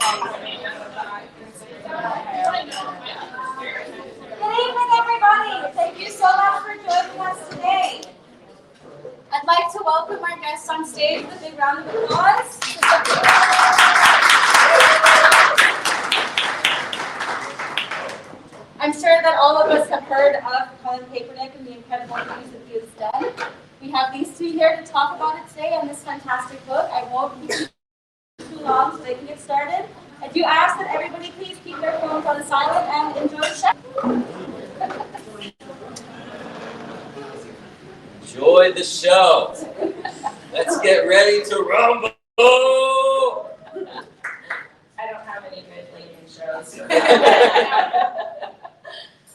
evening, everybody. Thank you so much for joining us today. I'd like to welcome our guests on stage with a big round of applause. I'm sure that all of us have heard of Colin Kaepernick and the incredible things that he has done. We have these two here to talk about it today and this fantastic book. I won't keep you too long so they can get started. I do ask that everybody please keep their phones on silent and enjoy the show. Enjoy the show. Let's get ready to rumble. I don't have any good late intros.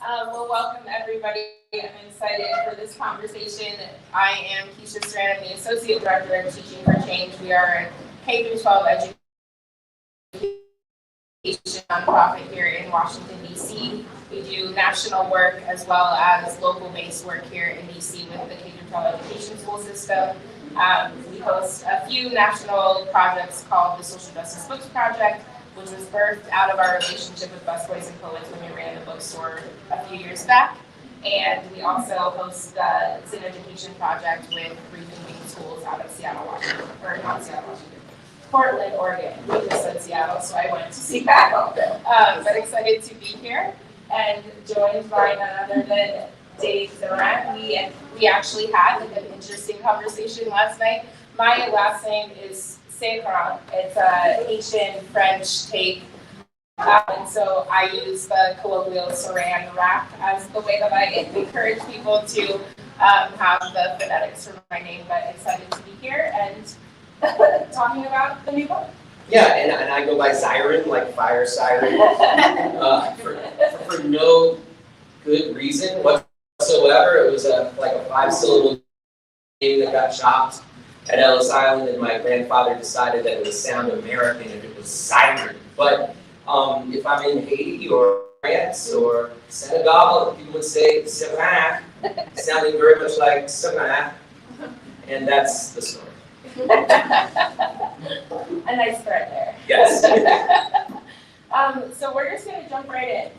Well, welcome everybody. I'm excited for this conversation. I am Nakeesha Ceran. I'm the Associate Director of Teaching for Change. We are a K-12 education nonprofit here in Washington, D.C. We do national work as well as local-based work here in D.C. with the K-12 education school system. We host a few national projects called the Social Justice Books Project, which was birthed out of our relationship with Busboys and Poets when we ran the bookstore a few years back. And we also host the Zin Education Project with removing schools out of Seattle, Washington, or not Seattle, Washington, Portland, Oregon. We just said Seattle, so I went to Seattle. But excited to be here and joined by none other than Dave Zirin. We actually had like an interesting conversation last night. My last name is Ceran. It's a Haitian French take. And so I use the colloquial Ceran rap as the way that I encourage people to have the phonetics for my name, but excited to be here and talking about the new book. Yeah, and I go by Zirin, like fire siren, for no good reason whatsoever. It was like a 5-syllable name that got chopped at Ellis Island, and my grandfather decided that it would sound American if it was Zirin. But if I'm in Haiti or France or Senegal, people would say Ceran, sounding very much like Ceran, and that's the story. A nice thread there. Yes. So we're just going to jump right in.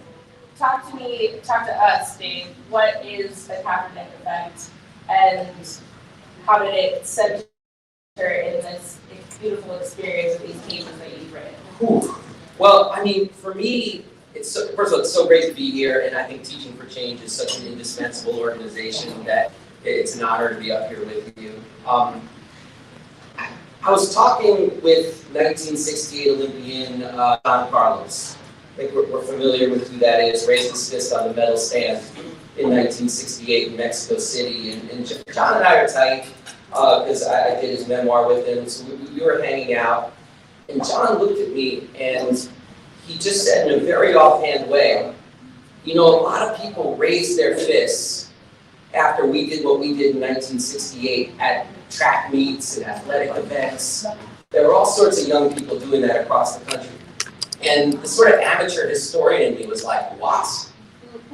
Talk to us, Dave. What is the Kaepernick Effect, and how did it center in this beautiful experience of these cases that you've written? Ooh. Well, I mean, for me, first of all, it's so great to be here, and I think Teaching for Change is such an indispensable organization that it's an honor to be up here with you. I was talking with 1968 Olympian John Carlos. I think we're familiar with who that is, raised his fist on the medal stand in 1968 in Mexico City. And John and I are tight because I did his memoir with him, so we were hanging out. And John looked at me and he just said in a very offhand way, you know, a lot of people raised their fists after we did what we did in 1968 at track meets and athletic events. There were all sorts of young people doing that across the country. And the sort of amateur historian in me was like, what?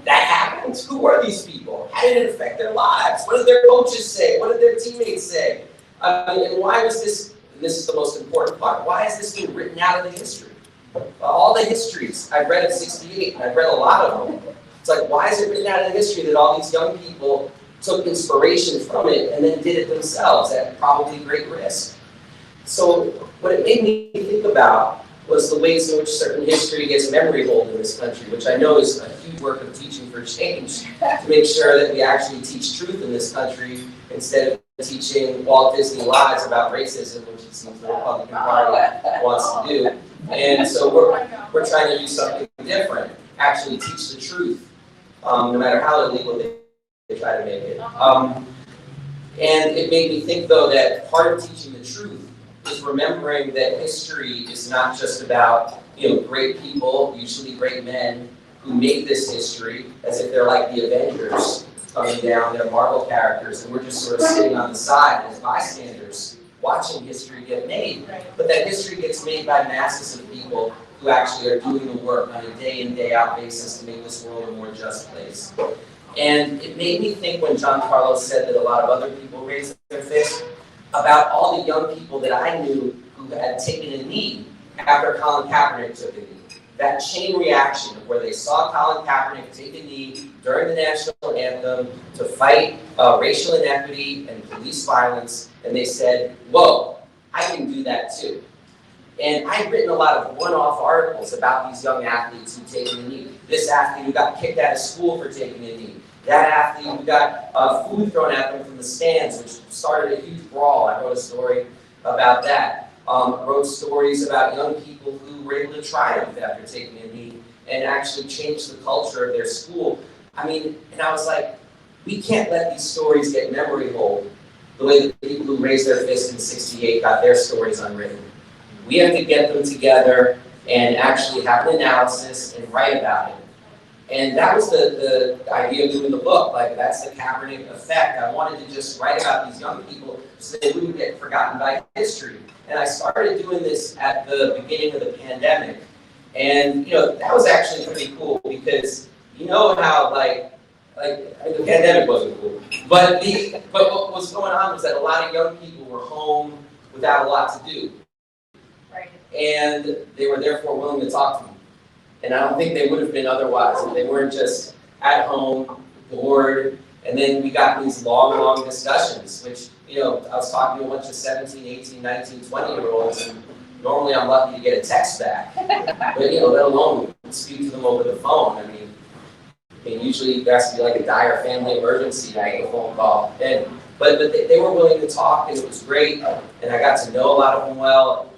That happened? Who were these people? How did it affect their lives? What did their coaches say? What did their teammates say? And why was this, and this is the most important part, why is this being written out of the history? All the histories I've read of 68, and I've read a lot of them, it's like, why is it written out of the history that all these young people took inspiration from it and then did it themselves at probably great risk? So what it made me think about was the ways in which certain history gets memory hold in this country, which I know is a huge work of Teaching for Change, to make sure that we actually teach truth in this country instead of teaching Walt Disney lies about racism, which it seems the Republican Party wants to do. And so we're trying to do something different, actually teach the truth, no matter how illegal they try to make it. And it made me think, though, that part of teaching the truth is remembering that history is not just about, great people, usually great men, who make this history as if they're like the Avengers coming down, they're Marvel characters, and we're just sort of sitting on the side as bystanders watching history get made. But that history gets made by masses of people who actually are doing the work on a day in, day out basis to make this world a more just place. And it made me think when John Carlos said that a lot of other people raised their fist about all the young people that I knew who had taken a knee after Colin Kaepernick took a knee. That chain reaction of where they saw Colin Kaepernick take a knee during the national anthem to fight racial inequity and police violence, and they said, whoa, I can do that too. And I've written a lot of one-off articles about these young athletes who take a knee. This athlete who got kicked out of school for taking a knee. That athlete who got food thrown at them from the stands, which started a huge brawl. I wrote a story about that. Wrote stories about young people who were able to triumph after taking a knee and actually change the culture of their school. I mean, and I was like, we can't let these stories get memory hold the way that the people who raised their fist in '68 got their stories unwritten. We have to get them together and actually have an analysis and write about it. And that was the idea of doing the book. Like, that's the Kaepernick Effect. I wanted to just write about these young people so they wouldn't get forgotten by history. And I started doing this at the beginning of the pandemic. And, you know, that was actually pretty cool because you know how, like the pandemic wasn't cool. But what was going on was that a lot of young people were home without a lot to do. Right. And they were therefore willing to talk to me. And I don't think they would have been otherwise if they weren't just at home, bored, and then we got these long discussions, which, you know, I was talking to a bunch of 17, 18, 19, 20-year-olds, and normally I'm lucky to get a text back. But, you know, let alone speak to them over the phone. I mean, usually there has to be like a dire family emergency to make a phone call. But they were willing to talk, and it was great, and I got to know a lot of them well.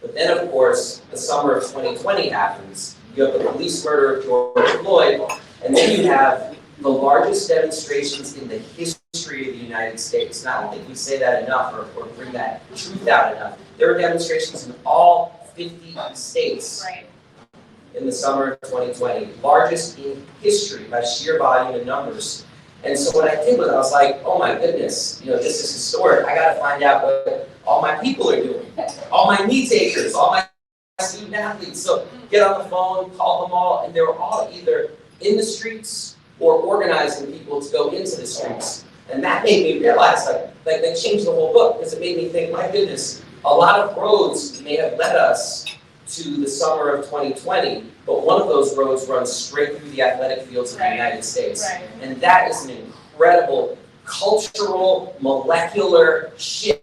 But then, of course, the summer of 2020 happens. You have the police murder of George Floyd, and then you have the largest demonstrations in the history of the United States. And I don't think we say that enough or bring that truth out enough. There were demonstrations in all 50 states in the summer of 2020, largest in history by sheer volume and numbers. And so what I did was I was like, oh my goodness, you know, this is historic. I got to find out what all my people are doing, all my knee takers, all my student athletes. So get on the phone, call them all, and they were all either in the streets or organizing people to go into the streets. And that made me realize, like they changed the whole book, because it made me think, my goodness, a lot of roads may have led us to the summer of 2020, but one of those roads runs straight through the athletic fields of the United States. And that is an incredible cultural, molecular shift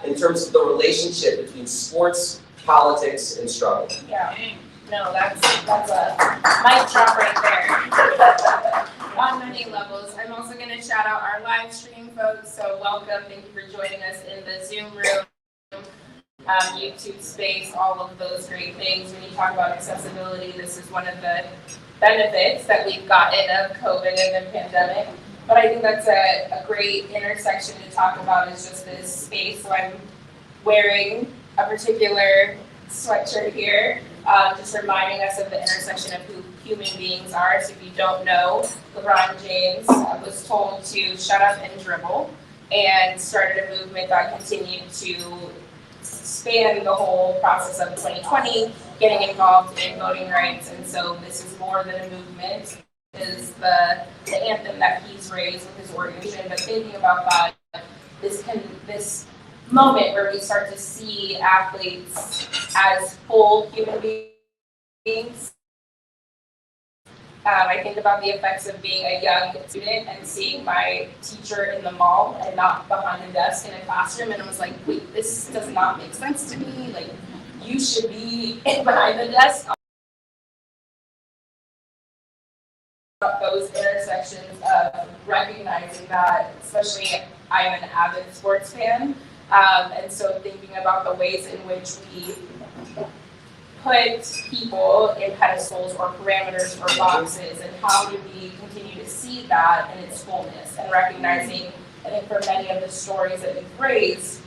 in terms of the relationship between sports, politics, and struggle. Yeah. No, that's a mic drop right there. On many levels. I'm also going to shout out our live stream folks. So welcome. Thank you for joining us in the Zoom room, YouTube space, all of those great things. When you talk about accessibility, this is one of the benefits that we've gotten of COVID and the pandemic. But I think that's a great intersection to talk about, is just this space. So I'm wearing a particular sweatshirt here, just reminding us of the intersection of who human beings are. So if you don't know, LeBron James was told to shut up and dribble, and started a movement that continued to span the whole process of 2020, getting involved in voting rights. And so this is more than a movement. Is the anthem that he's raised with his organization, but thinking about that, this moment where we start to see athletes as full human beings. I think about the effects of being a young student and seeing my teacher in the mall and not behind a desk in a classroom, and I was like, wait, this does not make sense to me. Like, you should be behind the desk. Those intersections of recognizing that, especially I'm an avid sports fan, and so thinking about the ways in which we put people in pedestals or parameters or boxes, and how do we continue to see that in its fullness, and recognizing, I think for many of the stories that we've raised,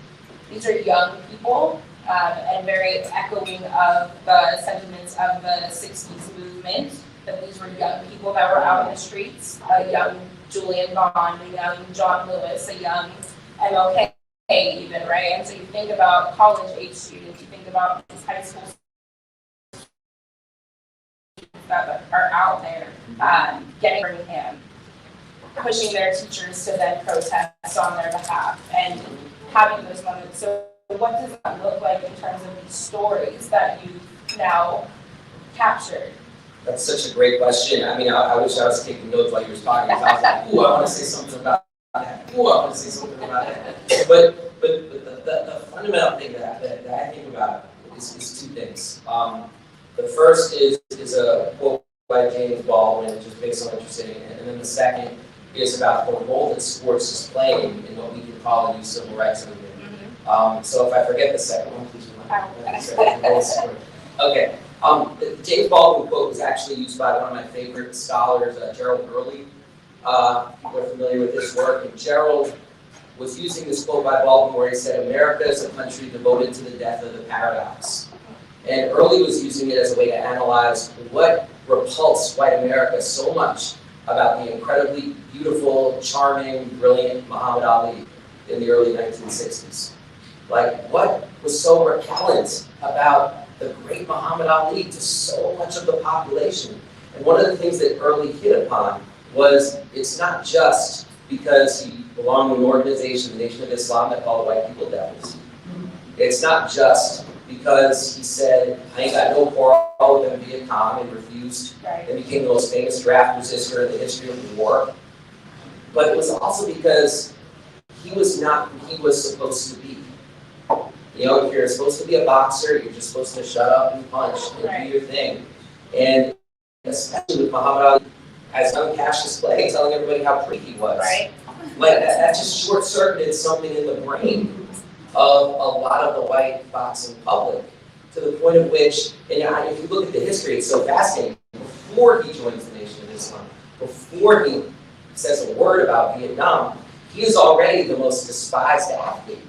these are young people, and very echoing of the sentiments of the 60s movement, that these were young people that were out in the streets, a young Julian Bond, a young John Lewis, a young MLK even, right? And so you think about college-age students, you think about these high school students that are out there getting Birmingham, pushing their teachers to then protest on their behalf, and having those moments. So what does that look like in terms of these stories that you've now captured? That's such a great question. I mean, I wish I was taking notes while you were talking, because I was like, ooh, I want to say something about that. Ooh, I want to say something about that. But the fundamental thing that I think about is two things. The first is a quote by James Baldwin, just based on what you're saying, and then the second is about the role that sports is playing in what we can call the new civil rights movement. So if I forget the second one, please remind me. Okay. The James Baldwin quote was actually used by one of my favorite scholars, Gerald Early. People are familiar with his work, and Gerald was using this quote by Baldwin where he said, "America is a country devoted to the death of the paradox." And Early was using it as a way to analyze what repulsed white America so much about the incredibly beautiful, charming, brilliant Muhammad Ali in the early 1960s. Like, what was so repellent about the great Muhammad Ali to so much of the population? And one of the things that Early hit upon was it's not just because he belonged to an organization, the Nation of Islam, that called white people devils. It's not just because he said, I ain't got no quarrel with Viet Cong and refused and became the most famous draft resistor in the history of the war. But it was also because he was not who he was supposed to be. You know, if you're supposed to be a boxer, you're just supposed to shut up and punch and do your thing. And especially with Muhammad Ali, as young Cassius Clay telling everybody how pretty he was. Right. Like that just short-circuited something in the brain of a lot of the white boxing public, to the point of which, and if you look at the history, it's so fascinating. Before he joins the Nation of Islam, before he says a word about Vietnam, he is already the most despised athlete.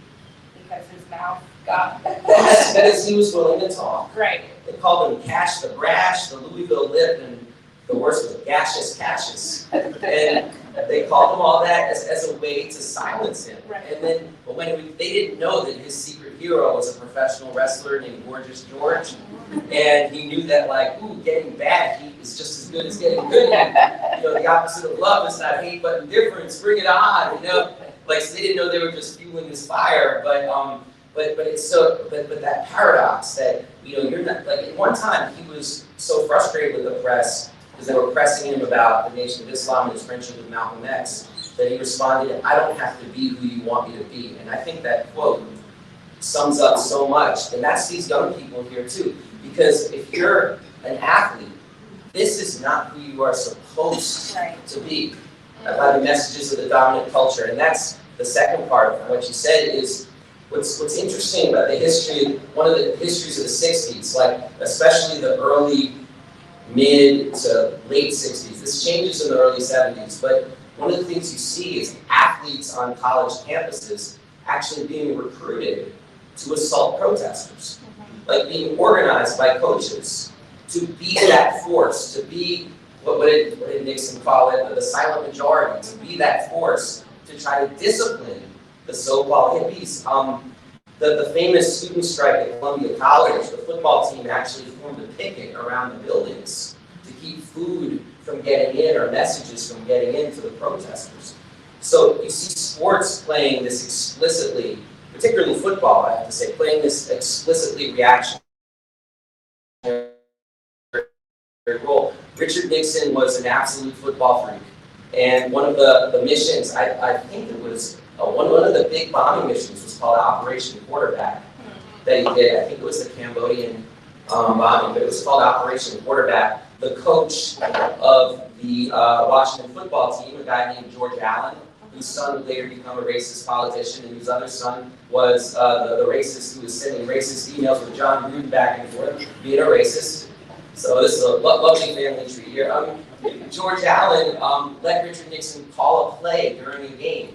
Because his mouth got Because he was willing to talk. right. They called him Cash the Brash, the Louisville Lip, and the worst was Gaseous Cassius. And they called him all that as a way to silence him. Right. And then, but they didn't know that his secret hero was a professional wrestler named Gorgeous George. And he knew that, like, ooh, getting bad heat is just as good as getting good heat. You know, the opposite of love is not hate but indifference. Bring it on, you know. Like, so they didn't know they were just fueling his fire. But it's so, but that paradox that, you know, you're not, like, at one time he was so frustrated with the press because they were pressing him about the Nation of Islam and his friendship with Malcolm X, that he responded, I don't have to be who you want me to be. And I think that quote sums up so much. And that's these young people here too. Because if you're an athlete, this is not who you are supposed to be by the messages of the dominant culture. And that's the second part of what you said is, what's interesting about the history, one of the histories of the 60s, like especially the early, mid to late 60s. This changes in the early 70s, but one of the things you see is athletes on college campuses actually being recruited to assault protesters, like being organized by coaches to be that force, to be, what did Nixon call it, the silent majority, to be that force to try to discipline the so-called hippies. The famous student strike at Columbia College, the football team actually formed a picket around the buildings to keep food from getting in or messages from getting into the protesters. So you see sports playing this explicitly, particularly football, I have to say, playing this explicitly reactionary role. Richard Nixon was an absolute football freak. And one of the missions, I think it was, one of the big bombing missions was called Operation Quarterback that he did. I think it was the Cambodian bombing, but it was called Operation Quarterback. The coach of the Washington football team, a guy named George Allen, whose son would later become a racist politician, and whose other son was the racist who was sending racist emails with John Gruden back and forth, being a racist. So this is a lovely family tree here. George Allen let Richard Nixon call a play during a game.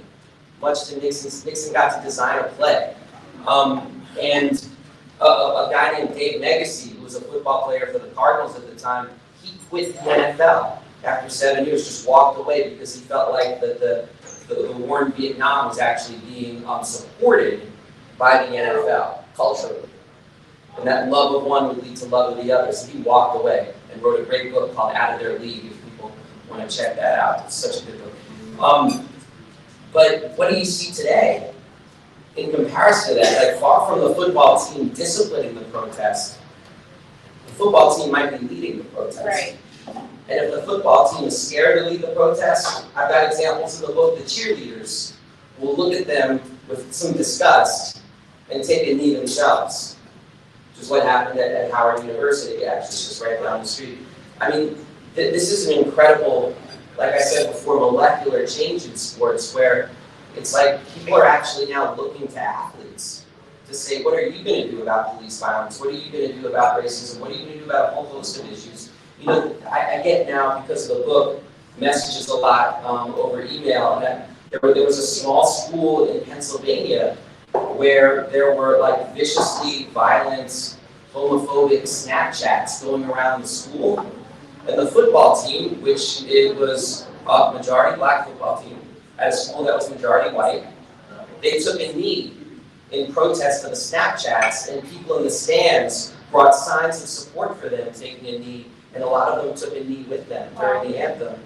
Much to Nixon got to design a play. And a guy named Dave Zirin, who was a football player for the Cardinals at the time, he quit the NFL after 7 years, just walked away because he felt like that the war in Vietnam was actually being supported by the NFL culturally. And that love of one would lead to love of the other. So he walked away and wrote a great book called Out of Their League, if people want to check that out. It's such a good book. But what do you see today? in comparison to that, like far from the football team disciplining the protest, the football team might be leading the protest. Right. And if the football team is scared to lead the protest, I've got examples in the book, the cheerleaders will look at them with some disgust and take a knee themselves, which is what happened at Howard University, actually, just right down the street. I mean, this is an incredible, like I said before, molecular change in sports where it's like people are actually now looking to athletes to say, what are you going to do about police violence? What are you going to do about racism? What are you going to do about a whole host of issues? You know, I get now, because of the book, messages a lot over email, that there was a small school in Pennsylvania where there were like viciously violent, homophobic Snapchats going around the school. And the football team, which it was a majority black football team, at a school that was majority white, they took a knee in protest of the Snapchats, and people in the stands brought signs of support for them taking a knee, and a lot of them took a knee with them during the anthem.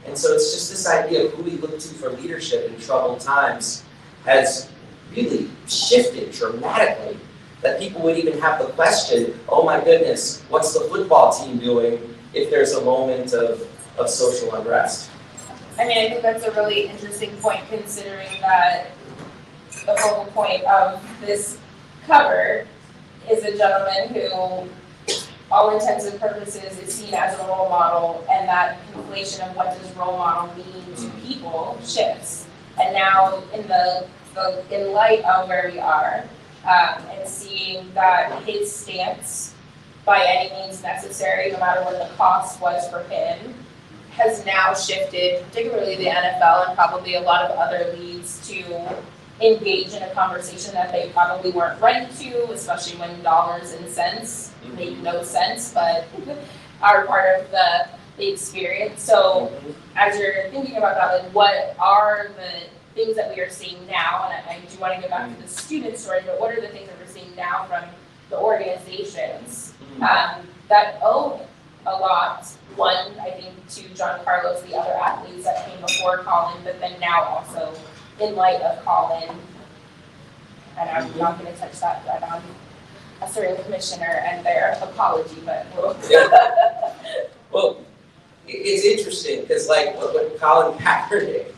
And so it's just this idea of who we look to for leadership in troubled times has really shifted dramatically, that people would even have the question, oh my goodness, what's the football team doing if there's a moment of social unrest? I mean, I think that's a really interesting point, considering that the focal point of this cover is a gentleman who, all intents and purposes, is seen as a role model, and that conflation of what does role model mean to people shifts. And now, in light of where we are, and seeing that his stance, by any means necessary, no matter what the cost was for him, has now shifted, particularly the NFL and probably a lot of other leagues, to engage in a conversation that they probably weren't ready to, especially when dollars and cents make no sense, but are part of the experience. So as you're thinking about that, like, what are the things that we are seeing now? And I do want to get back to the student story, but what are the things that we're seeing now from the organizations that owe a lot? One, I think, to John Carlos, the other athletes that came before Colin, but then now also in light of Colin. And I'm not going to touch that thread on a certain commissioner and their apology, but we'll. Well, it's interesting because, like, when Colin Kaepernick,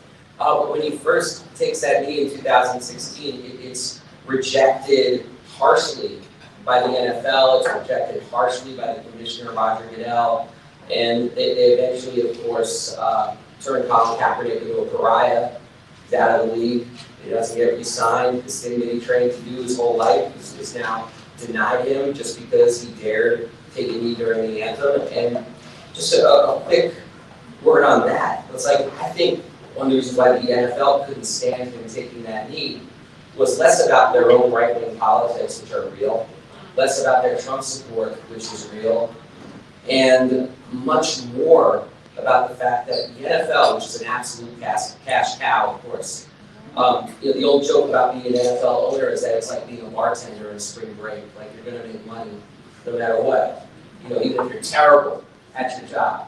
when he first takes that knee in 2016, it's rejected harshly by the NFL. It's rejected harshly by the commissioner, Roger Goodell. And they eventually, of course, turned Colin Kaepernick into a pariah. He's out of the league. He doesn't get re-signed. This thing that he trained to do his whole life is now denied him just because he dared take a knee during the anthem. And just a quick word on that. It's like, I think one of the reasons why the NFL couldn't stand him taking that knee was less about their own right-wing politics, which are real, less about their Trump support, which is real, and much more about the fact that the NFL, which is an absolute cash cow, of course. The old joke about being an NFL owner is that it's like being a bartender in spring break. Like, you're going to make money no matter what. Even if you're terrible at your job.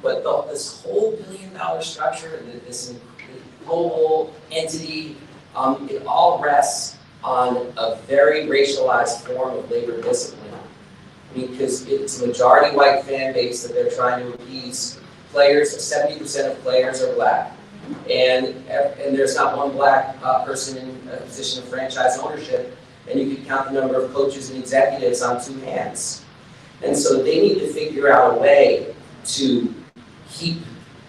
But this whole billion-dollar structure, this global entity, it all rests on a very racialized form of labor discipline. Because it's a majority white fan base that they're trying to appease. Players, 70% of players are black. And there's not one black person in a position of franchise ownership. And you can count the number of coaches and executives on two hands. And so they need to figure out a way to keep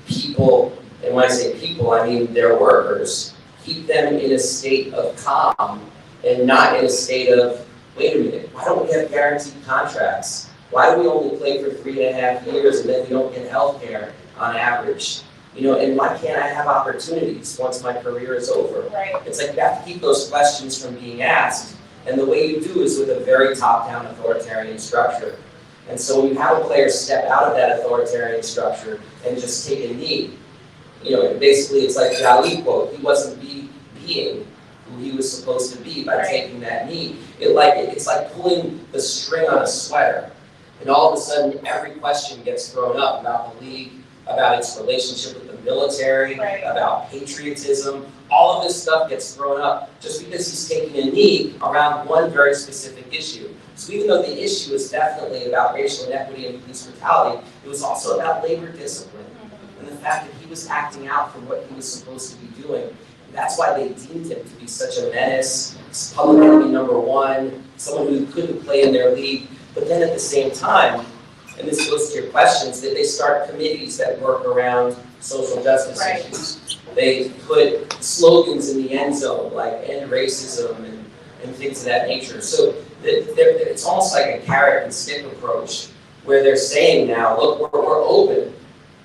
people, and when I say people, I mean their workers, keep them in a state of calm and not in a state of, wait a minute, why don't we have guaranteed contracts? Why do we only play for 3.5 years and then we don't get health care on average? And why can't I have opportunities once my career is over? Right. It's like you have to keep those questions from being asked. And the way you do is with a very top-down authoritarian structure. And so when you have a player step out of that authoritarian structure and just take a knee, basically it's like the Ali quote, he wasn't being who he was supposed to be by taking that knee. It's like pulling the string on a sweater. And all of a sudden, every question gets thrown up about the league, about its relationship with the military, Right. about patriotism. All of this stuff gets thrown up just because he's taking a knee around one very specific issue. So even though the issue is definitely about racial inequity and police brutality, it was also about labor discipline and the fact that he was acting out for what he was supposed to be doing. And that's why they deemed him to be such a menace, public enemy number one, someone who couldn't play in their league. But then at the same time, and this goes to your questions, that they start committees that work around social justice Right. issues. They put slogans in the end zone, like end racism and things of that nature. So it's almost like a carrot and stick approach, where they're saying now, look, we're open.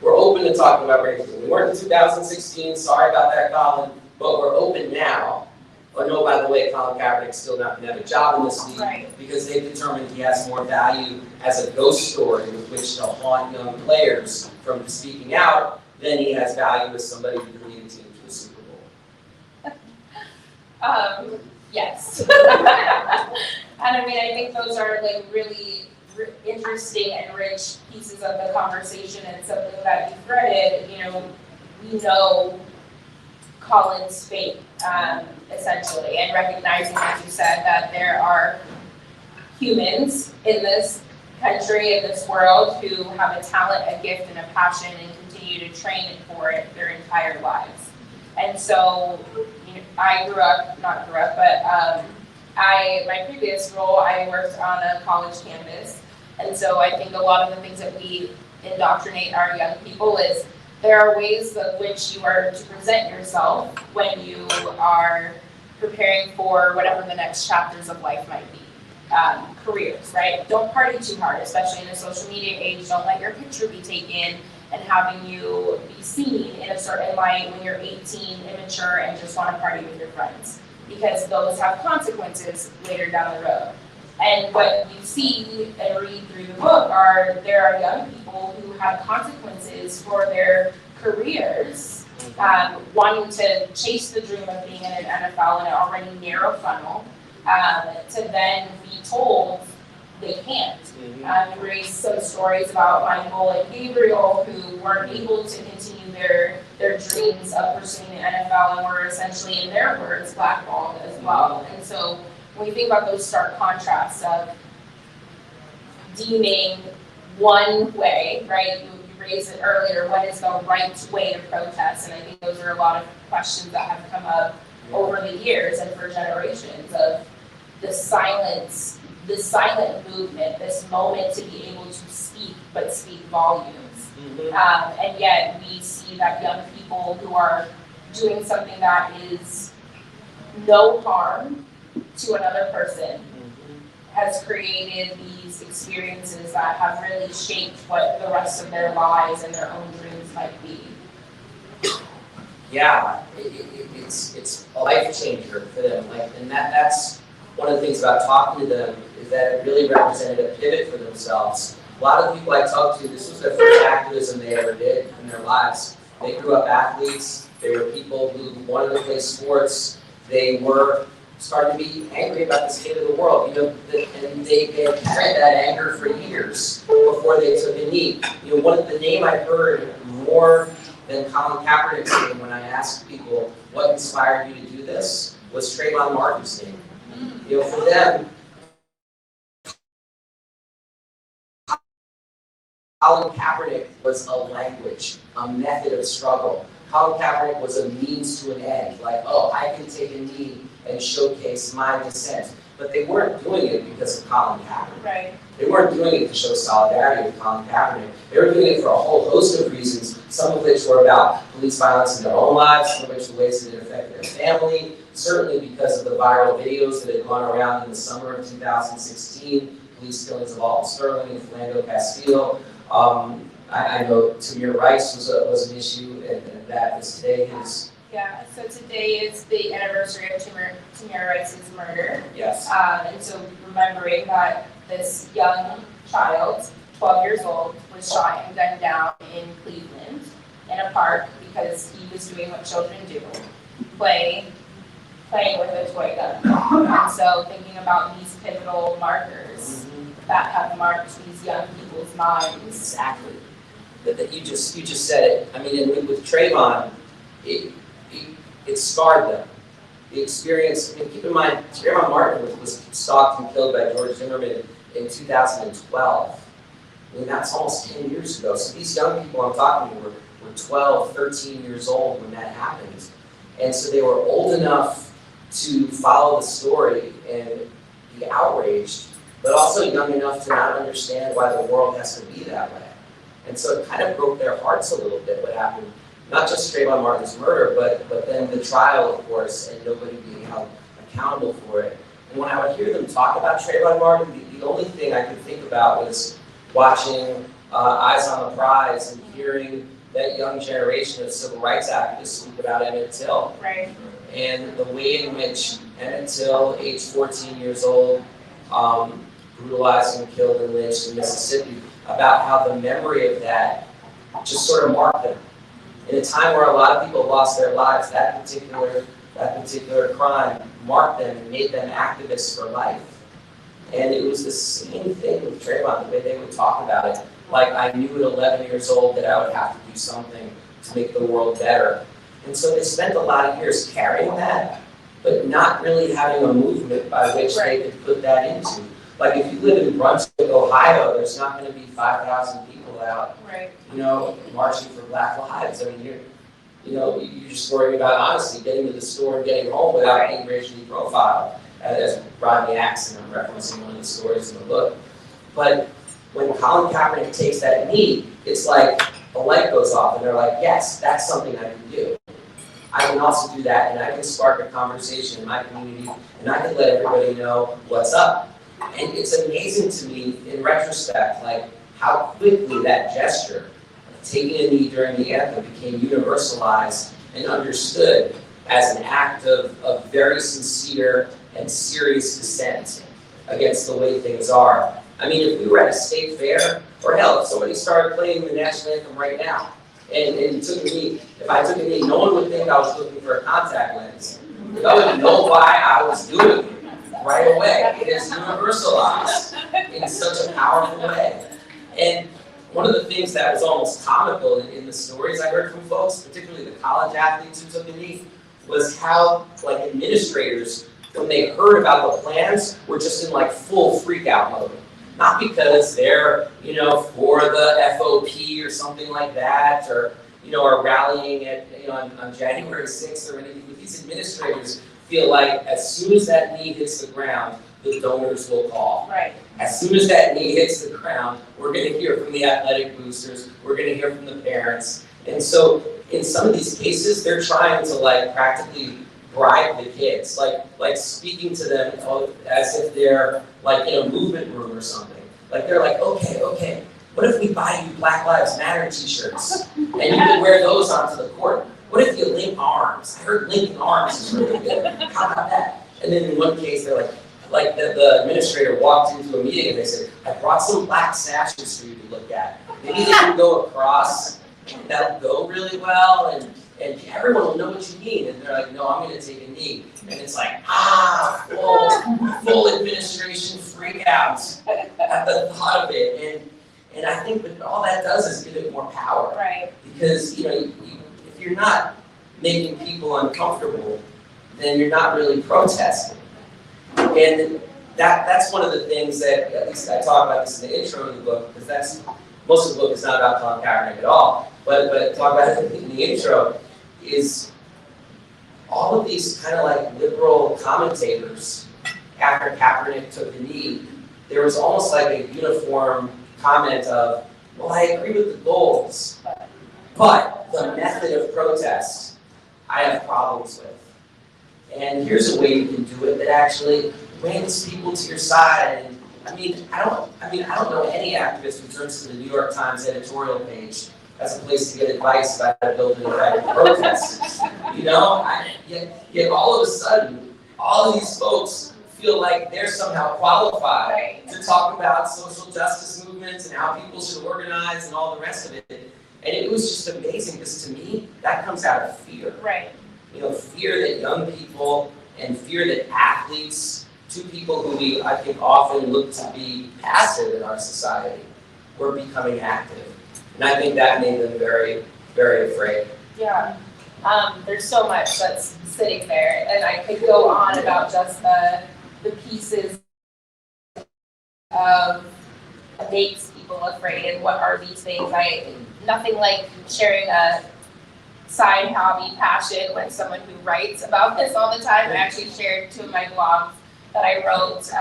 We're open to talking about racism. We weren't in 2016, sorry about that, Colin, but we're open now. Oh no, by the way, Colin Kaepernick's still not going to have a job in this league, Right. because they've determined he has more value as a ghost story with which to haunt young players from speaking out than he has value as somebody who can lead a team to the Super Bowl. Yes. And I mean, I think those are like really interesting and rich pieces of the conversation, and something that you threaded. You know, we know Colin's fate, essentially, and recognizing, as you said, that there are humans in this country, in this world, who have a talent, a gift, and a passion, and continue to train for it their entire lives. And so, you know, my previous role, I worked on a college campus, and so I think a lot of the things that we indoctrinate our young people is there are ways of which you are to present yourself when you are preparing for whatever the next chapters of life might be. Careers, right? Don't party too hard, especially in a social media age. Don't let your picture be taken and having you be seen in a certain light when you're 18, immature, and just want to party with your friends, because those have consequences later down the road. And what you see and read through the book there are young people who have consequences for their careers, wanting to chase the dream of being in an NFL in an already narrow funnel, to then be told they can't. We raised some stories about Michael and Gabriel, who weren't able to continue their dreams of pursuing the NFL, and were essentially, in their words, blackballed as well. And so when you think about those stark contrasts of deeming one way, right? You raised it earlier, what is the right way to protest? And I think those are a lot of questions that have come up over the years and for generations of the silent movement, this moment to be able to speak, but speak volumes. And yet we see that young people who are doing something that is no harm to another person has created these experiences that have really shaped what the rest of their lives and their own dreams might be. Yeah, it's a life changer for them. And that's one of the things about talking to them, is that it really represented a pivot for themselves. A lot of the people I talked to, this was their first activism they ever did in their lives. They grew up athletes. They were people who wanted to play sports. They were starting to be angry about the state of the world, and they had carried that anger for years before they took a knee. The name I heard more than Colin Kaepernick's name when I asked people what inspired you to do this was Trayvon Martin's name. For them, Colin Kaepernick was a language, a method of struggle. Colin Kaepernick was a means to an end, like, oh, I can take a knee and showcase my dissent. But they weren't doing it because of Colin Kaepernick. Right. They weren't doing it to show solidarity with Colin Kaepernick. They were doing it for a whole host of reasons, some of which were about police violence in their own lives, some of which were ways that it affected their family, certainly because of the viral videos that had gone around in the summer of 2016, police killings of Alton Sterling and Philando Castile. I know Tamira Rice was an issue, and that is today is. Yeah, so today is the anniversary of Tamira Rice's murder. Yes. And so remembering that this young child, 12 years old, was shot and gunned down in Cleveland in a park because he was doing what children do, playing with a toy gun. And so thinking about these pivotal markers that have marked these young people's minds. Exactly. that you just said it. I mean, and with Trayvon, it scarred them. The experience, I mean, keep in mind, Trayvon Martin was stalked and killed by George Zimmerman in 2012. I mean, that's almost 10 years ago. So these young people I'm talking to were 12, 13 years old when that happened. And so they were old enough to follow the story and be outraged, but also young enough to not understand why the world has to be that way. And so it kind of broke their hearts a little bit what happened. Not just Trayvon Martin's murder, but then the trial, of course, and nobody being held accountable for it. And when I would hear them talk about Trayvon Martin, the only thing I could think about was watching Eyes on the Prize and hearing that young generation of civil rights activists speak about Emmett Till. Right. And the way in which Emmett Till, age 14 years old, brutalized and killed and lynched in Mississippi, about how the memory of that just sort of marked them. In a time where a lot of people lost their lives, that particular crime marked them and made them activists for life. And it was the same thing with Trayvon, the way they would talk about it. Like, I knew at 11 years old that I would have to do something to make the world better. And so they spent a lot of years carrying that, but not really having a movement by which they could put that into. Like, if you live in Brunswick, Ohio, there's not going to be 5,000 people out, marching for Black lives. I mean, you're just worried about, honestly, getting to the store and getting home without being racially profiled, as Rodney Axon, I'm referencing one of the stories in the book. But when Colin Kaepernick takes that knee, it's like a light goes off, and they're like, yes, that's something I can do. I can also do that, and I can spark a conversation in my community, and I can let everybody know what's up. And it's amazing to me, in retrospect, like how quickly that gesture of taking a knee during the anthem became universalized and understood as an act of very sincere and serious dissent against the way things are. I mean, if we were at a state fair, or hell, if somebody started playing the national anthem right now, and took a knee, if I took a knee, no one would think I was looking for a contact lens. I would know why I was doing it right away. It is universalized in such a powerful way. And one of the things that was almost comical in the stories I heard from folks, particularly the college athletes who took a knee, was how, like, administrators, when they heard about the plans, were just in like full freak out mode. Not because they're, for the FOP or something like that, or, are rallying at, on January 6th or anything. But these administrators feel like as soon as that knee hits the ground, the donors will call. Right. As soon as that knee hits the ground, we're going to hear from the athletic boosters, we're going to hear from the parents. And so in some of these cases, they're trying to like practically bribe the kids, like speaking to them as if they're like in a movement room or something. Like they're like, okay, what if we buy you Black Lives Matter t-shirts and you can wear those onto the court? What if you link arms? I heard linking arms is really good. How about that? And then in one case, they're like the administrator walked into a meeting and they said, I brought some black sashes for you to look at. Maybe they can go across, that'll go really well, and everyone will know what you mean. And they're like, no, I'm going to take a knee. And it's like, full administration freak out at the thought of it. And I think that all that does is give it more power. Right. Because, if you're not making people uncomfortable, then you're not really protesting. And that's one of the things that, at least I talk about this in the intro of the book, because most of the book is not about Colin Kaepernick at all, but talk about it in the intro, is all of these kind of like liberal commentators, after Kaepernick took the knee, there was almost like a uniform comment of, well, I agree with the goals, but the method of protest, I have problems with. And here's a way you can do it that actually wins people to your side. And I don't know any activist who turns to the New York Times editorial page as a place to get advice about how to build an effective protest. Yet all of a sudden, all of these folks feel like they're somehow qualified to talk about social justice movements and how people should organize and all the rest of it. And it was just amazing because to me, that comes out of fear. Right. Fear that young people and fear that athletes, two people who we, I think, often look to be passive in our society, were becoming active. And I think that made them very, very afraid. Yeah. There's so much that's sitting there, and I could go on about just the pieces of what makes people afraid and what are these things. Nothing like sharing a side hobby passion with someone who writes about this all the time. I actually shared 2 of my blogs that I wrote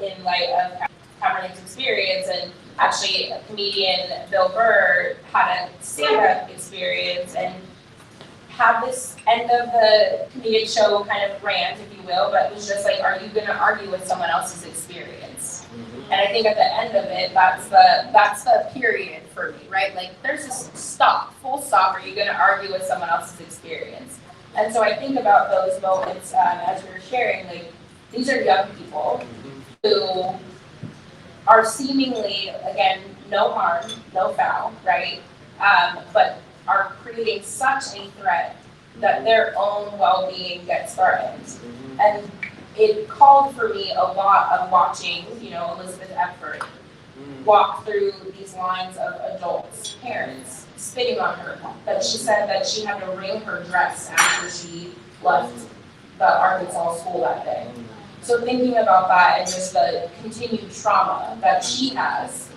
in light of Kaepernick's experience, and actually comedian Bill Burr had a stand-up experience and had this end of the comedic show kind of rant, if you will, but it was just like, are you going to argue with someone else's experience? And I think at the end of it, that's the period for me, right? Like, there's this stop, full stop. Are you going to argue with someone else's experience? And so I think about those moments as we were sharing. Like, these are young people who are seemingly, again, no harm, no foul, right? But are creating such a threat that their own well-being gets threatened. And it called for me a lot of watching, Elizabeth Effort walk through these lines of adults, parents, spitting on her, that she said that she had to wring her dress after she left the Arkansas school that day. So thinking about that and just the continued trauma that she has,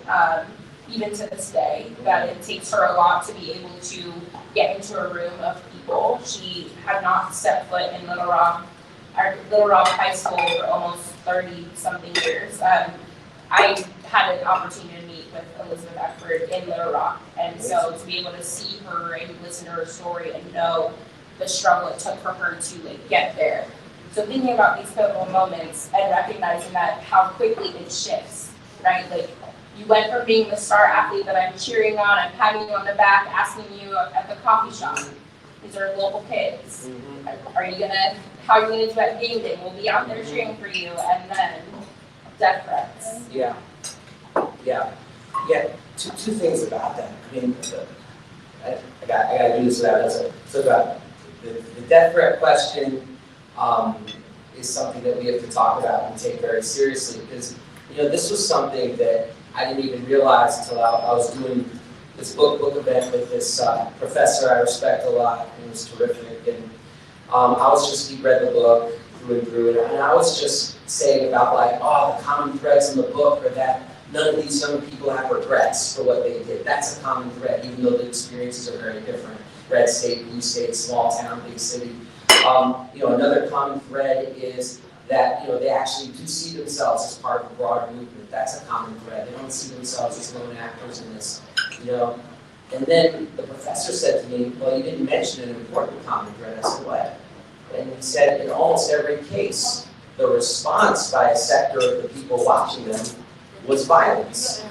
even to this day, that it takes her a lot to be able to get into a room of people. She had not stepped foot in Little Rock High School for almost 30-something years. I had an opportunity to meet with Elizabeth Effort in Little Rock, and so to be able to see her and listen to her story and know the struggle it took for her to get there. So thinking about these pivotal moments and recognizing that how quickly it shifts, right? Like, you went from being the star athlete that I'm cheering on, I'm patting you on the back, asking you at the coffee shop. These are local kids. How are you gonna do at game day? We'll be out there cheering for you, and then death threats. Yeah. Two things about that. I mean, I got to do this without it. So about the death threat question is something that we have to talk about and take very seriously, because this was something that I didn't even realize until I was doing this book event with this professor I respect a lot, and it was terrific. And he read the book through and through, and I was just saying about the common threads in the book are that none of these young people have regrets for what they did. That's a common thread, even though the experiences are very different. Red state, blue state, small town, big city. Another common thread is that they actually do see themselves as part of a broader movement. That's a common thread. They don't see themselves as lone actors in this. And then the professor said to me, "Well, you didn't mention an important common thread." I said, "What?" And he said, "In almost every case, the response by a sector of the people watching them was violence."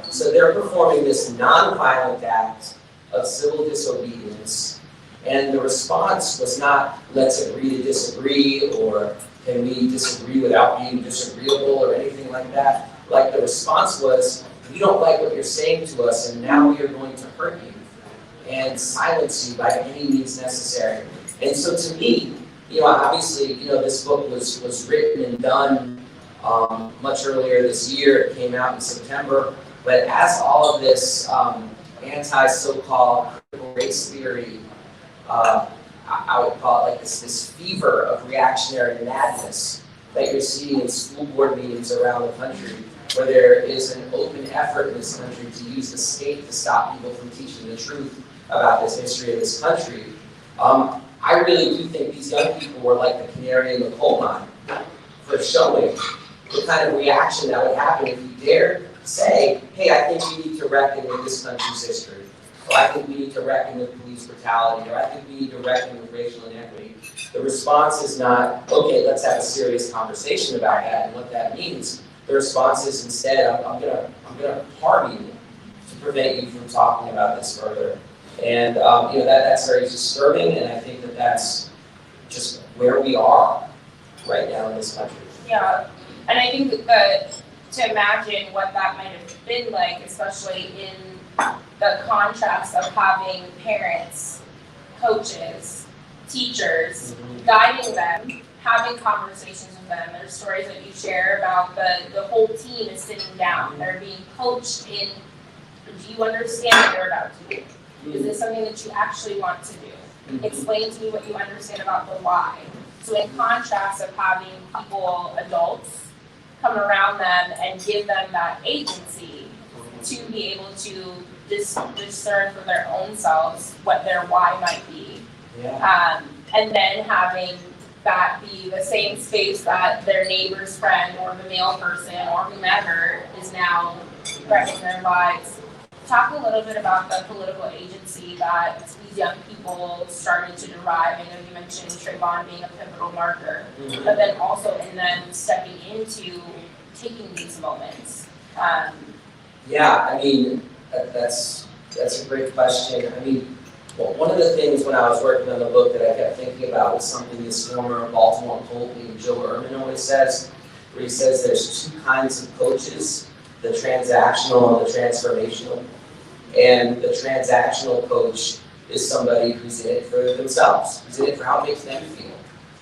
So they're performing this non-violent act of civil disobedience, and the response was not, let's agree to disagree, or can we disagree without being disagreeable, or anything like that. Like, the response was, we don't like what you're saying to us, and now we are going to hurt you and silence you by any means necessary. And so to me, obviously, this book was written and done much earlier this year. It came out in September. But as all of this anti-so-called critical race theory, I would call it like this fever of reactionary madness that you're seeing in school board meetings around the country, where there is an open effort in this country to use the state to stop people from teaching the truth about this history of this country. I really do think these young people were like the canary in the coal mine for showing the kind of reaction that would happen if you dared say, hey, I think we need to reckon with this country's history, or I think we need to reckon with police brutality, or I think we need to reckon with racial inequity. The response is not, okay, let's have a serious conversation about that and what that means. The response is instead, I'm gonna harm you to prevent you from talking about this further. And that's very disturbing, and I think that that's just where we are right now in this country. Yeah, and I think that to imagine what that might have been like, especially in the contrast of having parents, coaches, teachers, guiding them, having conversations with them. There's stories that you share about the whole team is sitting down. They're being coached in Do you understand what you're about to do? Is this something that you actually want to do? Explain to me what you understand about the why. So in contrast of having people, adults, come around them and give them that agency to be able to discern for their own selves what their why might be. Yeah. And then having that be the same space that their neighbor's friend or the male person or whomever is now threatening their lives. Talk a little bit about the political agency that these young people started to derive. I know you mentioned Trayvon being a pivotal marker, but then also in them stepping into taking these moments. Yeah, I mean, that's a great question. I mean, well, one of the things when I was working on the book that I kept thinking about was something this former Baltimore Colt named Joe Ehrmann always says, where he says there's two kinds of coaches, the transactional and the transformational. And the transactional coach is somebody who's in it for themselves, who's in it for how it makes them feel,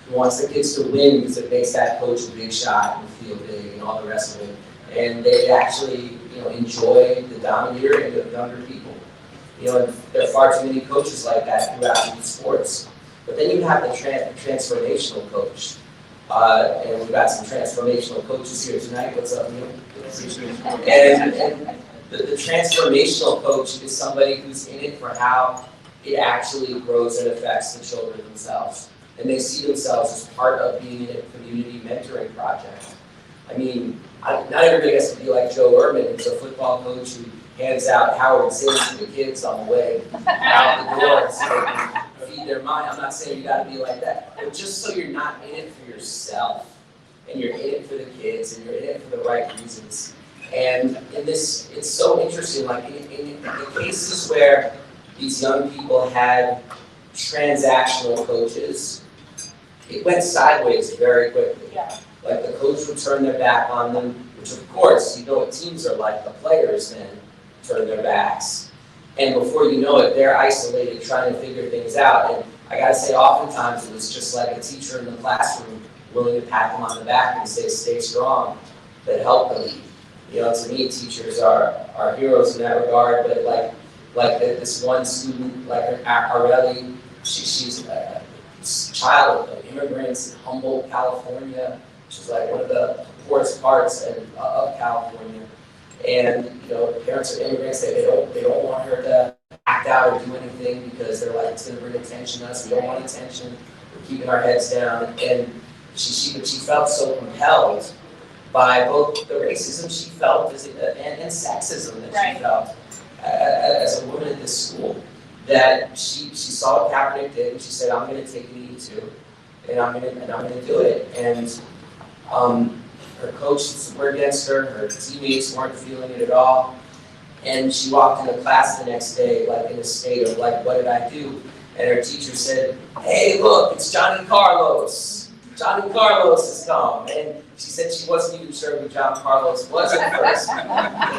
who wants the kids to win because it makes that coach a big shot and feel big and all the rest of it. And they actually, enjoy the domineering of younger people. And there are far too many coaches like that throughout youth sports. But then you have the transformational coach. And we've got some transformational coaches here tonight. What's up, Neil? And the transformational coach is somebody who's in it for how it actually grows and affects the children themselves. And they see themselves as part of being in a community mentoring project. I mean, not everybody has to be like Joe Ehrmann, who's a football coach who hands out Howard Zinn to the kids on the way out the door so they can feed their mind. I'm not saying you gotta be like that, but just so you're not in it for yourself, and you're in it for the kids, and you're in it for the right reasons. And in this, it's so interesting, like in the cases where these young people had transactional coaches, it went sideways very quickly. Yeah. Like the coach would turn their back on them, which of course, you know what teams are like, the players then turn their backs. And before you know it, they're isolated trying to figure things out. And I gotta say, oftentimes it was just like a teacher in the classroom willing to pat them on the back and say, stay strong, that helped them. To me, teachers are heroes in that regard, but like this one student, like Areli, she's a child of immigrants in Humboldt, California. She's like one of the poorest parts of California. And the parents are immigrants, they don't want her to act out or do anything because they're like, it's gonna bring attention to us, we don't want attention, we're keeping our heads down. And she felt so compelled by both the racism she felt and sexism that she felt as a woman at this school, that she saw what Kaepernick did and she said, I'm going to take a knee too, and I'm going to do it. And her coaches were against her, her teammates weren't feeling it at all, and she walked into class the next day like in a state of like, what did I do? And her teacher said, hey, look, it's Johnny Carlos. Johnny Carlos has come. And she said she wasn't even sure who John Carlos was at first. Like,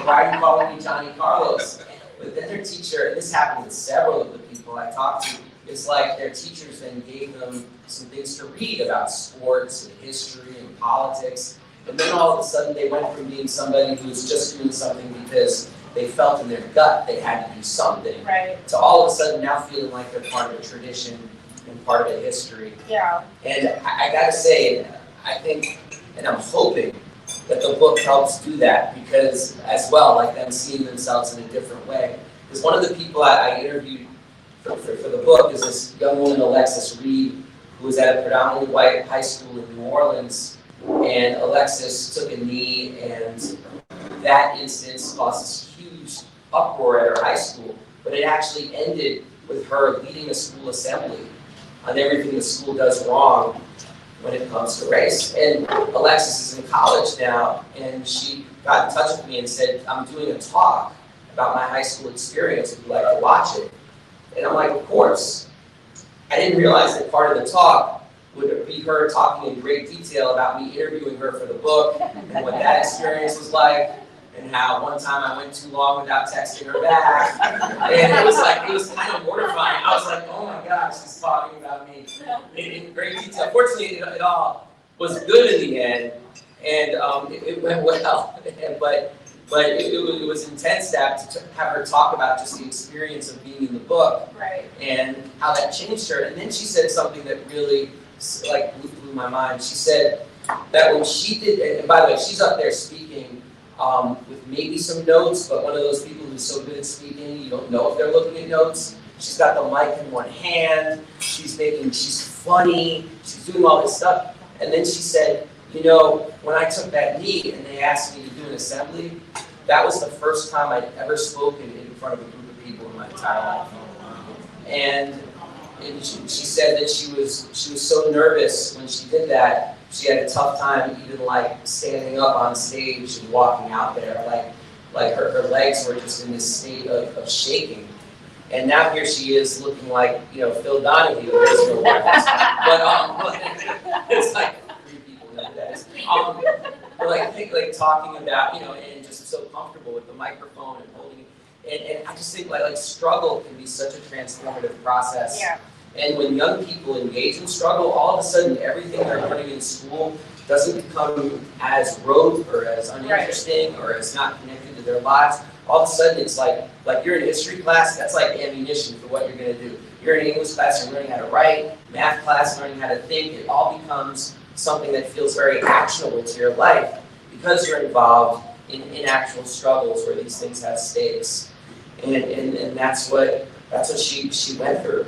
why are you calling me Johnny Carlos? But then their teacher, and this happened with several of the people I talked to, it's like their teachers then gave them some things to read about sports and history and politics. And then all of a sudden they went from being somebody who was just doing something because they felt in their gut they had to do something, to all of a sudden now feeling like they're part of a tradition and part of a history. Yeah. And I gotta say, I think, and I'm hoping that the book helps do that, because as well, like them seeing themselves in a different way. Because one of the people I interviewed for the book is this young woman, Alexis Reed, who was at a predominantly white high school in New Orleans. And Alexis took a knee, and that instance caused this huge uproar at her high school. But it actually ended with her leading a school assembly on everything the school does wrong when it comes to race. And Alexis is in college now, and she got in touch with me and said, I'm doing a talk about my high school experience, if you'd like to watch it. And I'm like, of course. I didn't realize that part of the talk would be her talking in great detail about me interviewing her for the book and what that experience was like, and how one time I went too long without texting her back. And it was kind of mortifying. I was like, oh my gosh, she's talking about me in great detail. Fortunately, it all was good in the end, and it went well. But But it was intense to have her talk about just the experience of being in the book and how that changed her. And then she said something that really blew my mind. She said that when she did, and by the way, she's up there speaking with maybe some notes, but one of those people who's so good at speaking, you don't know if they're looking at notes. She's got the mic in one hand, she's funny, she's doing all this stuff. And then she said, when I took that knee and they asked me to do an assembly, that was the first time I'd ever spoken in front of a group of people in my entire life. And she said that she was so nervous when she did that. She had a tough time even standing up on stage and walking out there. Like her legs were just in this state of shaking. And now here she is looking like Phil Donahue. There's no words. But it's like three people know who that is. But I think talking about and just so comfortable with the microphone and holding it. And I just think struggle can be such a transformative process. Yeah. And when young people engage in struggle, all of a sudden everything they're learning in school doesn't become as rote or as uninteresting or as not connected to their lives. All of a sudden it's like you're in a history class, that's like ammunition for what you're going to do. You're in an English class, you're learning how to write, math class, learning how to think. It all becomes something that feels very actionable to your life because you're involved in actual struggles where these things have stakes. And that's what she went through.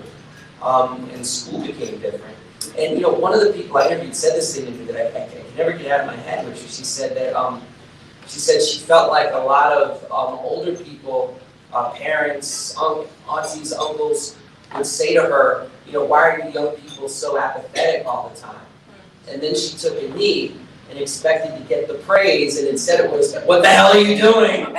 And school became different. And one of the people I interviewed said this thing to me that I can never get out of my head, which is she said she felt like a lot of older people, parents, aunties, uncles, would say to her, why are you young people so apathetic all the time? And then she took a knee and expected to get the praise, and instead it was, what the hell are you doing?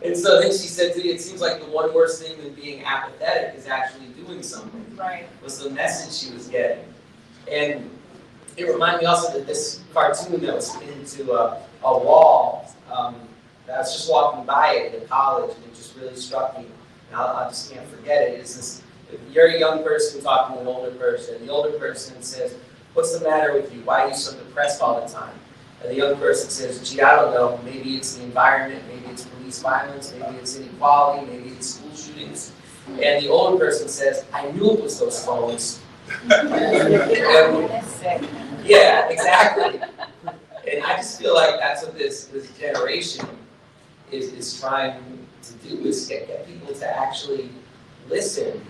And so then she said to me, it seems like the one worse thing than being apathetic is actually doing something. Right. Was the message she was getting. And it reminded me also that this cartoon that was pinned to a wall, I was just walking by it in college, and it just really struck me. And I just can't forget it. It's this, you're a young person talking to an older person, and the older person says, what's the matter with you? Why are you so depressed all the time? And the young person says, gee, I don't know, maybe it's the environment, maybe it's police violence, maybe it's inequality, maybe it's school shootings. And the older person says, I knew it was those phones. Yeah, exactly. And I just feel like that's what this generation is trying to do, is get people to actually listen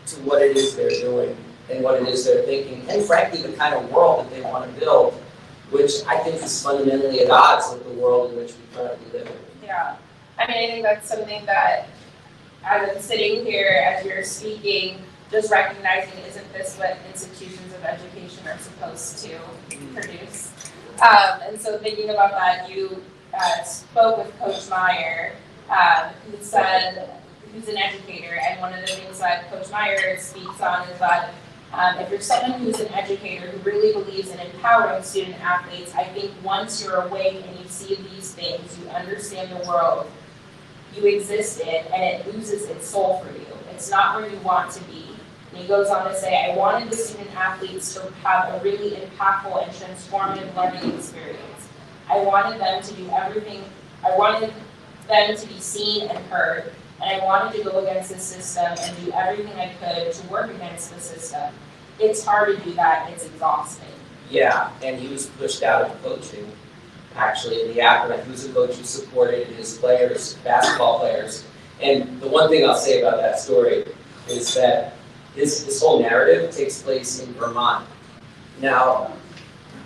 to what it is they're doing and what it is they're thinking, and frankly, the kind of world that they want to build, which I think is fundamentally at odds with the world in which we currently live in. Yeah, I think that's something that, as I'm sitting here, as you're speaking, just recognizing, isn't this what institutions of education are supposed to produce? And so thinking about that, you spoke with Coach Meyer, who said, who's an educator, and one of the things that Coach Meyer speaks on is that if you're someone who's an educator who really believes in empowering student athletes, I think once you're awake and you see these things, you understand the world, you exist in, and it loses its soul for you. It's not where you want to be. And he goes on to say, I wanted the student athletes to have a really impactful and transformative learning experience. I wanted them to do everything, I wanted them to be seen and heard, and I wanted to go against the system and do everything I could to work against the system. It's hard to do that, it's exhausting. Yeah, and he was pushed out of coaching, actually, in the aftermath. He was a coach who supported his players, basketball players. And the one thing I'll say about that story is that this whole narrative takes place in Vermont. Now,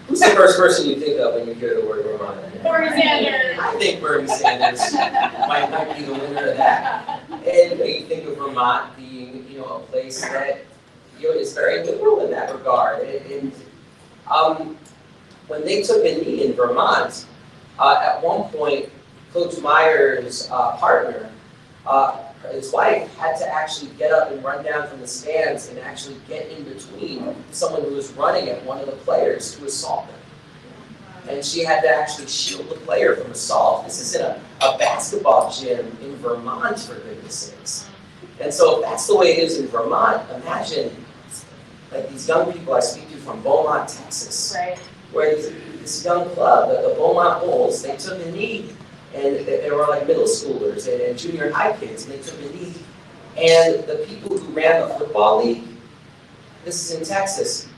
who's the first person you think of when you hear the word Vermont? Bernie Sanders. I think Bernie Sanders might be the winner of that. And you think of Vermont being, a place that, is very liberal in that regard. And when they took a knee in Vermont, at one point, Coach Meyer's partner, his wife, had to actually get up and run down from the stands and actually get in between someone who was running at one of the players to assault them. And she had to actually shield the player from assault. This is in a basketball gym in Vermont, for goodness sakes. And so if that's the way it is in Vermont, imagine like these young people I speak to from Beaumont, Texas, right, where this young club, the Beaumont Bulls, they took a knee and there were like middle schoolers and junior high kids, and they took a knee. And the people who ran the football league, this is in Texas,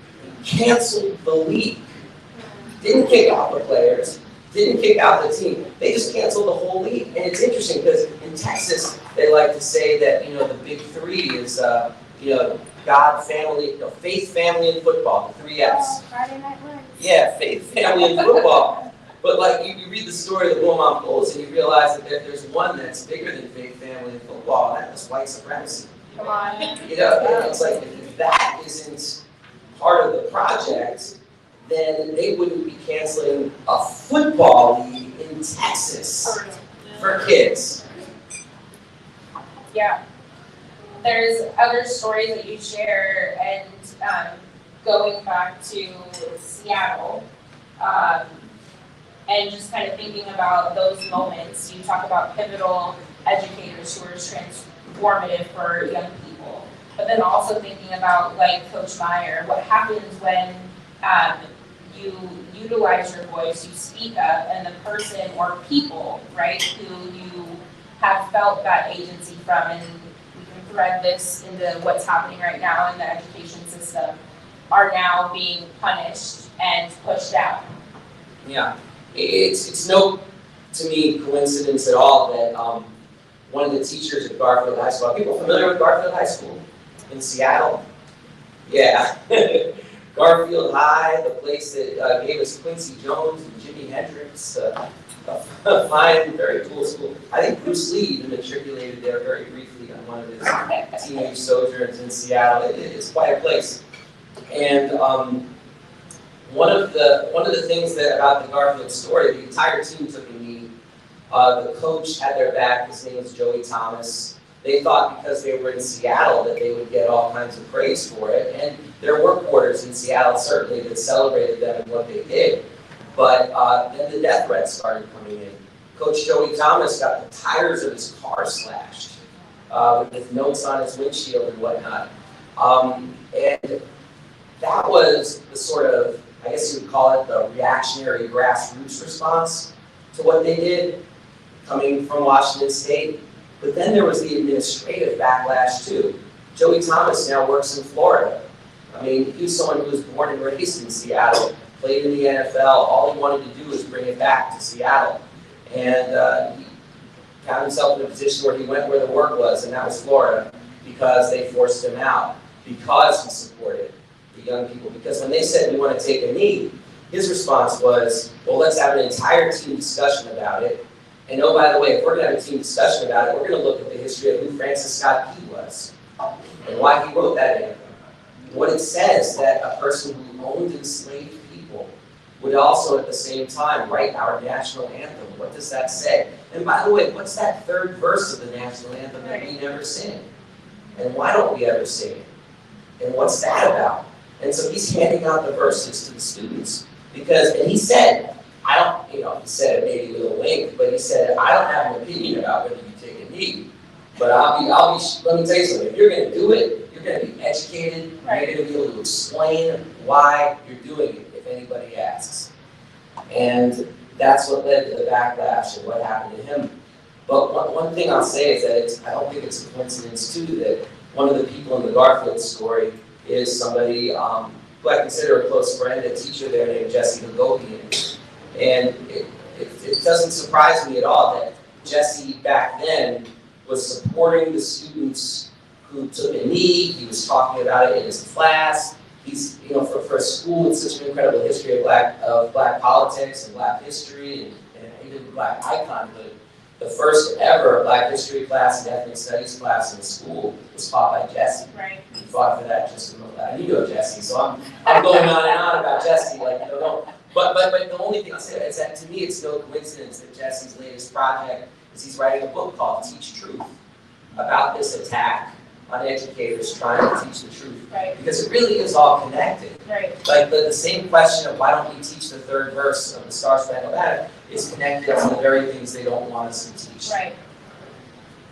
canceled the league. Didn't kick out the players, didn't kick out the team. They just canceled the whole league. And it's interesting because in Texas, they like to say that, the big three is, God, family, faith, family, and football, the 3 F's. Friday Night Lights. Yeah, faith, family, and football. But like you read the story of the Beaumont Bulls and you realize that there's one that's bigger than faith, family, and football, and that was white supremacy. Come on. It's like if that isn't part of the project, then they wouldn't be canceling a football league in Texas for kids. Yeah. There's other stories that you share, and going back to Seattle, and just kind of thinking about those moments. You talk about pivotal educators who are transformative for young people, but then also thinking about, like Coach Meyer, what happens when you utilize your voice, you speak up, and the person or people, right, who you have felt that agency from, and we can thread this into what's happening right now in the education system, are now being punished and pushed out. Yeah, it's no, to me, coincidence at all that one of the teachers at Garfield High School, are people familiar with Garfield High School in Seattle? Yeah. Garfield High, the place that gave us Quincy Jones and Jimi Hendrix, a fine, very cool school. I think Bruce Lee even matriculated there very briefly on one of his teenage sojourns in Seattle. It's quite a place. And one of the things about the Garfield story, the entire team took a knee. The coach had their back. His name was Joey Thomas. They thought because they were in Seattle that they would get all kinds of praise for it. And there were quarters in Seattle, certainly, that celebrated them and what they did. But then the death threats started coming in. Coach Joey Thomas got the tires of his car slashed with notes on his windshield and whatnot. And that was the sort of, I guess you would call it, the reactionary grassroots response to what they did, coming from Washington State. But then there was the administrative backlash too. Joey Thomas now works in Florida. I mean, he was someone who was born and raised in Seattle, played in the NFL. All he wanted to do was bring it back to Seattle. And he found himself in a position where he went where the work was, and that was Florida, because they forced him out, because he supported the young people. Because when they said, we want to take a knee, his response was, well, let's have an entire team discussion about it. And oh, by the way, if we're going to have a team discussion about it, we're going to look at the history of who Francis Scott Key was and why he wrote that anthem. What it says that a person who owned enslaved people would also at the same time write our national anthem. What does that say? And by the way, what's that third verse of the national anthem that we never sing? And why don't we ever sing it? And what's that about? And so he's handing out the verses to the students because, and he said, he said it maybe with a wink, but he said, I don't have an opinion about whether you take a knee, but let me tell you something, if you're going to do it, you're going to be educated, you're going to be able to explain why you're doing it if anybody asks. And that's what led to the backlash and what happened to him. But one thing I'll say is that I don't think it's a coincidence too that one of the people in the Garfield story is somebody who I consider a close friend, a teacher there named Jesse Hagopian. And it doesn't surprise me at all that Jesse back then was supporting the students who took a knee. He was talking about it in his class. He's, for a school with such an incredible history of black politics and black history and even black iconhood, the first ever black history class and ethnic studies class in the school was taught by Jesse. Right. He fought for that just to know that. You know Jesse, so I'm going on and on about Jesse, But the only thing I'll say is that to me it's no coincidence that Jesse's latest project is he's writing a book called Teach Truth about this attack on educators trying to teach the truth. Right. Because it really is all connected. Right. Like the same question of why don't we teach the third verse of the Star Spangled Banner is connected to the very things they don't want us to teach. Right.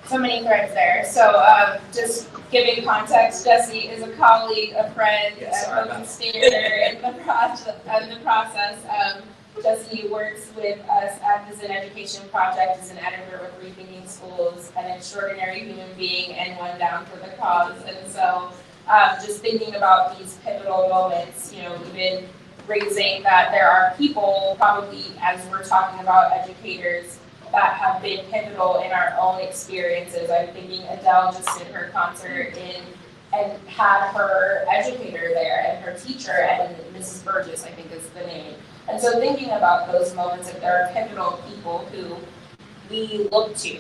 So many threads there. So just giving context, Jesse is a colleague, a friend, a co-conspirator in the process. Jesse works with us at the Zen Education Project as an editor with Rethinking Schools, an extraordinary human being and one down for the cause. And so just thinking about these pivotal moments, even raising that there are people probably, as we're talking about educators, that have been pivotal in our own experiences. I'm thinking Adele just did her concert and had her educator there and her teacher, and Mrs. Burgess, I think is the name. And so thinking about those moments, if there are pivotal people who we look to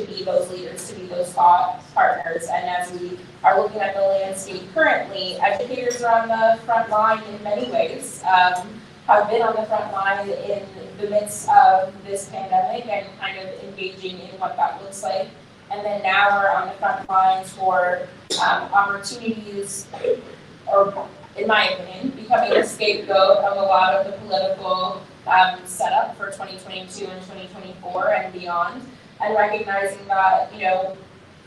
be those leaders, to be those thought partners. And as we are looking at the landscape currently, educators are on the front line in many ways, have been on the front line in the midst of this pandemic and kind of engaging in what that looks like. And then now we're on the front lines for opportunities, or in my opinion, becoming a scapegoat of a lot of the political setup for 2022 and 2024 and beyond, and recognizing that,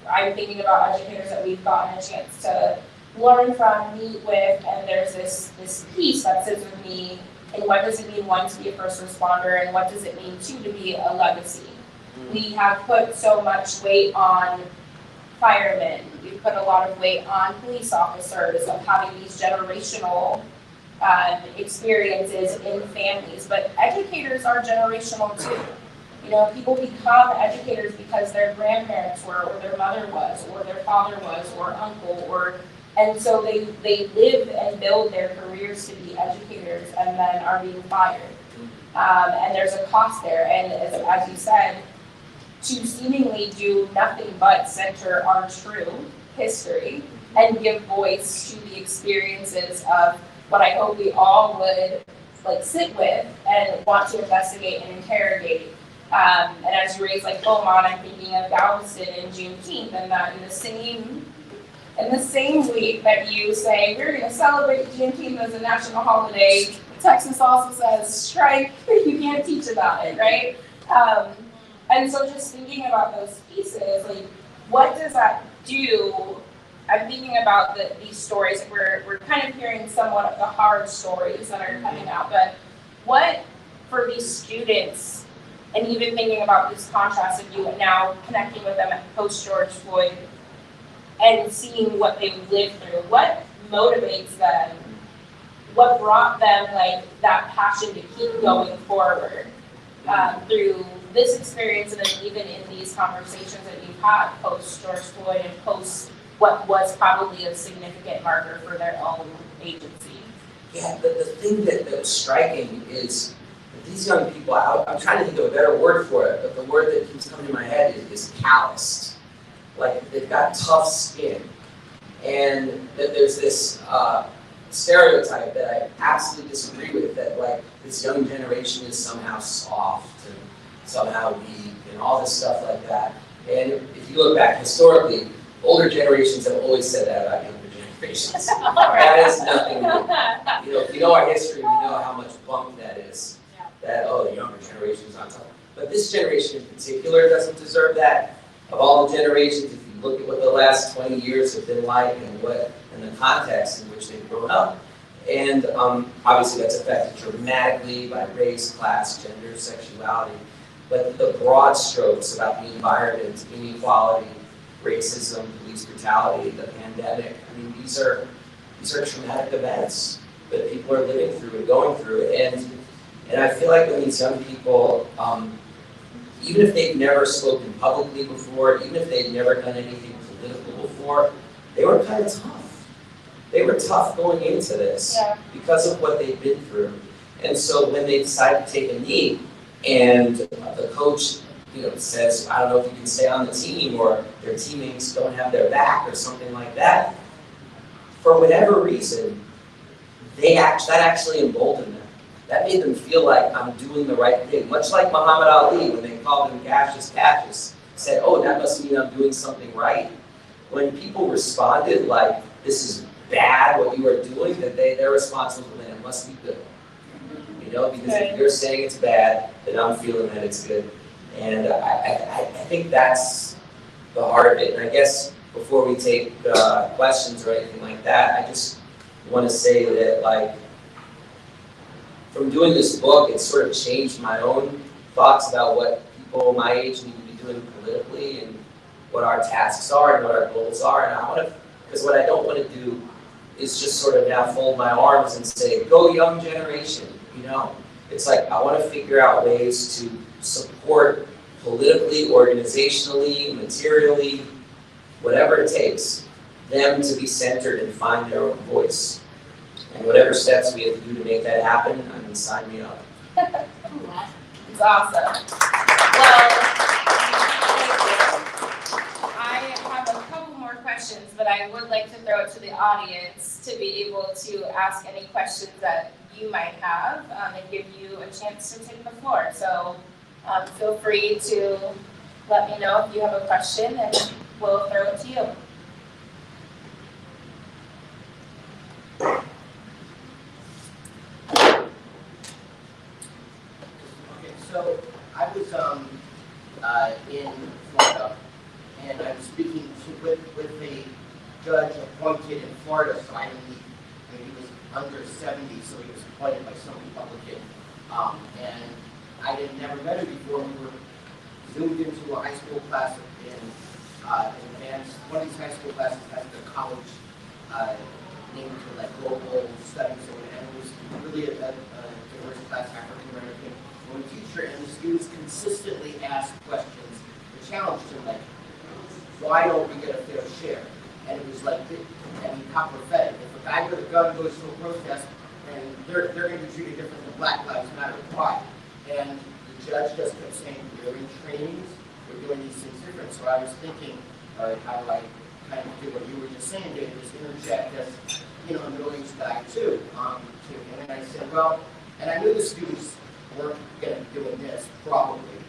I'm thinking about educators that we've gotten a chance to learn from, meet with, and there's this piece that sits with me, and what does it mean, one, to be a first responder, and what does it mean, two, to be a legacy? We have put so much weight on firemen, we've put a lot of weight on police officers, of having these generational experiences in families, but educators are generational too. People become educators because their grandparents were, or their mother was, or their father was, or uncle, and so they live and build their careers to be educators and then are being fired. And there's a cost there, and as you said, to seemingly do nothing but center our true history and give voice to the experiences of what I hope we all would sit with and want to investigate and interrogate. And as you raise Beaumont, I'm thinking of Galveston and Juneteenth, and that in the same week that you say we're going to celebrate Juneteenth as a national holiday, Texas also says strike. You can't teach about it, right? And so just thinking about those pieces, what does that do? I'm thinking about these stories. We're kind of hearing somewhat of the hard stories that are coming out, but what for these students, and even thinking about this contrast of you now connecting with them post George Floyd and seeing what they've lived through, what motivates them, what brought them that passion to keep going forward through this experience, and then even in these conversations that you've had post George Floyd and post what was probably a significant marker for their own agency. Yeah, the thing that's striking is that these young people, I'm trying to think of a better word for it, but the word that keeps coming to my head is calloused. They've got tough skin. And that there's this stereotype that I absolutely disagree with, that this young generation is somehow soft and somehow weak and all this stuff like that. And if you look back historically, older generations have always said that about younger generations. That is nothing new. If you know our history, we know how much bunk that is. Yeah. That, the younger generation is on top. But this generation in particular doesn't deserve that. Of all the generations, if you look at what the last 20 years have been like and the context in which they've grown up, and obviously that's affected dramatically by race, class, gender, sexuality. But the broad strokes about the environment, inequality, racism, police brutality, the pandemic, these are traumatic events that people are living through and going through. And I feel like when these young people, even if they've never spoken publicly before, even if they've never done anything political before, they were kind of tough. They were tough going into this because of what they've been through. And so when they decide to take a knee and the coach says, I don't know if you can stay on the team, or their teammates don't have their back or something like that, for whatever reason, that actually emboldened them. That made them feel like I'm doing the right thing. Much like Muhammad Ali, when they called him Cassius, said, that must mean I'm doing something right. When people responded like, this is bad what you are doing, that their response was, well, it must be good. Because if you're saying it's bad, then I'm feeling that it's good. And I think that's the heart of it. And I guess before we take questions or anything like that, I just want to say that from doing this book, it sort of changed my own thoughts about what people my age need to be doing politically and what our tasks are and what our goals are. And I want to, because what I don't want to do is just sort of now fold my arms and say, go young generation, you know? It's like, I want to figure out ways to support politically, organizationally, materially, whatever it takes, them to be centered and find their own voice. And whatever steps we have to do to make that happen, I mean, sign me up. It's awesome. Well, I have a couple more questions, but I would like to throw it to the audience to be able to ask any questions that you might have and give you a chance to take the floor. So feel free to let me know if you have a question and we'll throw it to you. Okay, so I was in Florida, and I was speaking with a judge appointed in Florida, so he was under 70, so he was appointed by some Republican. And I had never met him before. We were zoomed into a high school class in advanced. One of these high school classes has the college named for like global studies, and it was really a diverse class, African American woman teacher, and the students consistently asked questions that challenged him, like, why don't we get a fair share? And it was like, I mean, how prophetic. If a guy with a gun goes to a protest, and they're going to be treated different than Black Lives Matter. Why? And the judge just kept saying, we're in trainings, we're doing these things different. So I was thinking, how do I kind of do what you were just saying, Dave, is interject as, you know, a middle-aged guy too. And then I said, well, and I knew the students weren't going to be doing this, probably.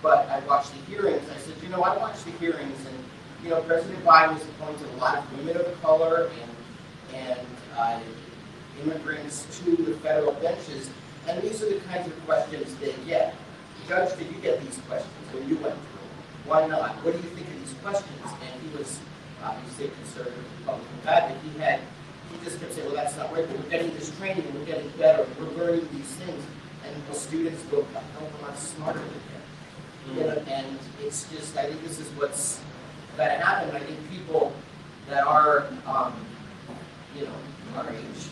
But I watched the hearings. I said, you know, I watched the hearings, and, you know, President Biden has appointed a lot of women of color and immigrants to the federal benches, and these are the kinds of questions they get. Judge, did you get these questions when you went through? Why not? What do you think of these questions? And he was obviously a conservative Republican guy, but he just kept saying, well, that's not right, but we're getting this training, and we're getting better, and we're learning these things, and the students will become a lot smarter than him. You know, and it's just, I think this is what's got to happen. I think people that are, you know, our age,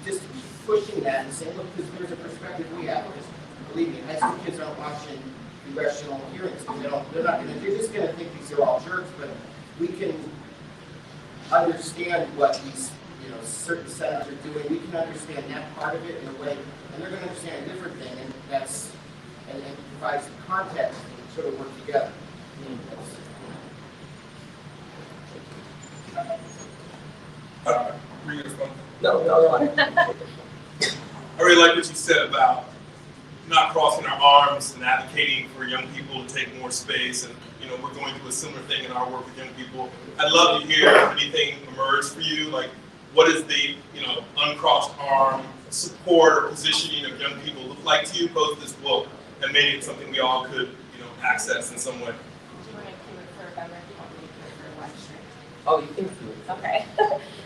just keep pushing that and saying, look, because there's a perspective we have. Because believe me, high school kids aren't watching congressional hearings. They're just going to think these are all jerks. But we can understand what these, you know, certain senators are doing. We can understand that part of it in a way, and they're going to understand a different thing, and that's and provides the context and sort of work together. No. I really like what you said about not crossing our arms and advocating for young people to take more space. And, you know, we're going through a similar thing in our work with young people. I'd love to hear if anything emerged for you. Like, what is the, you know, uncrossed arm support or positioning of young people look like to you post this book and made it something we all could, you know, access in some way? Oh, you can do it. Okay.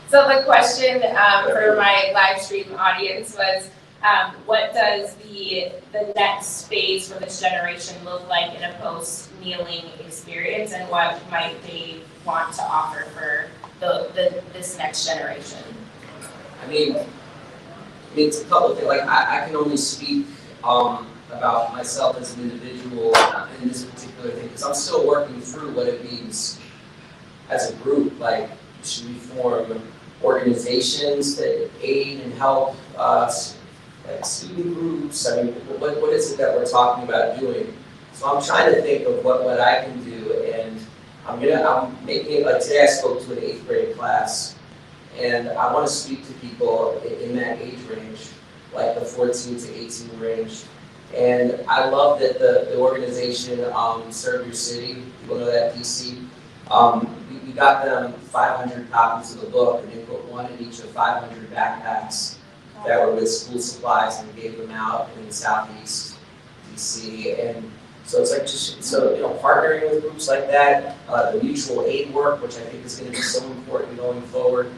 So the question for my live stream audience was, what does the next phase for this generation look like in a post-kneeling experience, and what might they want to offer for this next generation? I mean, it's a couple of things. Like, I can only speak about myself as an individual in this particular thing, because I'm still working through what it means as a group. Like, should we form organizations that aid and help us, like student groups? I mean, what is it that we're talking about doing? So I'm trying to think of what I can do, and I'm making it, like today I spoke to an 8th grade class, and I want to speak to people in that age range, like the 14 to 18 range. And I love that the organization, Serve Your City, people know that, DC, we got them 500 copies of the book, and they put one in each of 500 backpacks that were with school supplies, and gave them out in the Southeast DC. And so it's like partnering with groups like that, the mutual aid work, which I think is going to be so important going forward,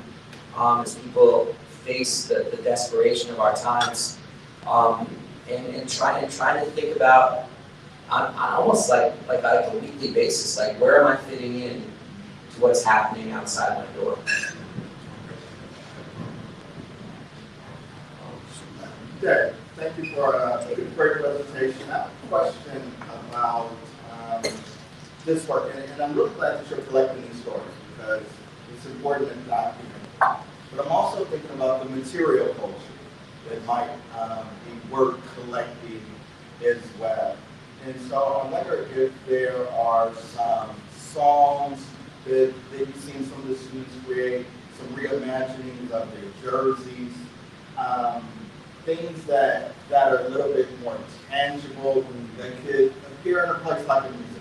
as people face the desperation of our times, and trying to think about on almost like a weekly basis, like where am I fitting in to what's happening outside my door. Okay, thank you for a great presentation. I have a question about this work, and I'm really glad that you're collecting these stories because it's important and documented. But I'm also thinking about the material culture that might be worth collecting as well. And so I wonder if there are some songs that you've seen some of the students create, some reimaginings of their jerseys, things that are a little bit more tangible that could appear in a place like a museum.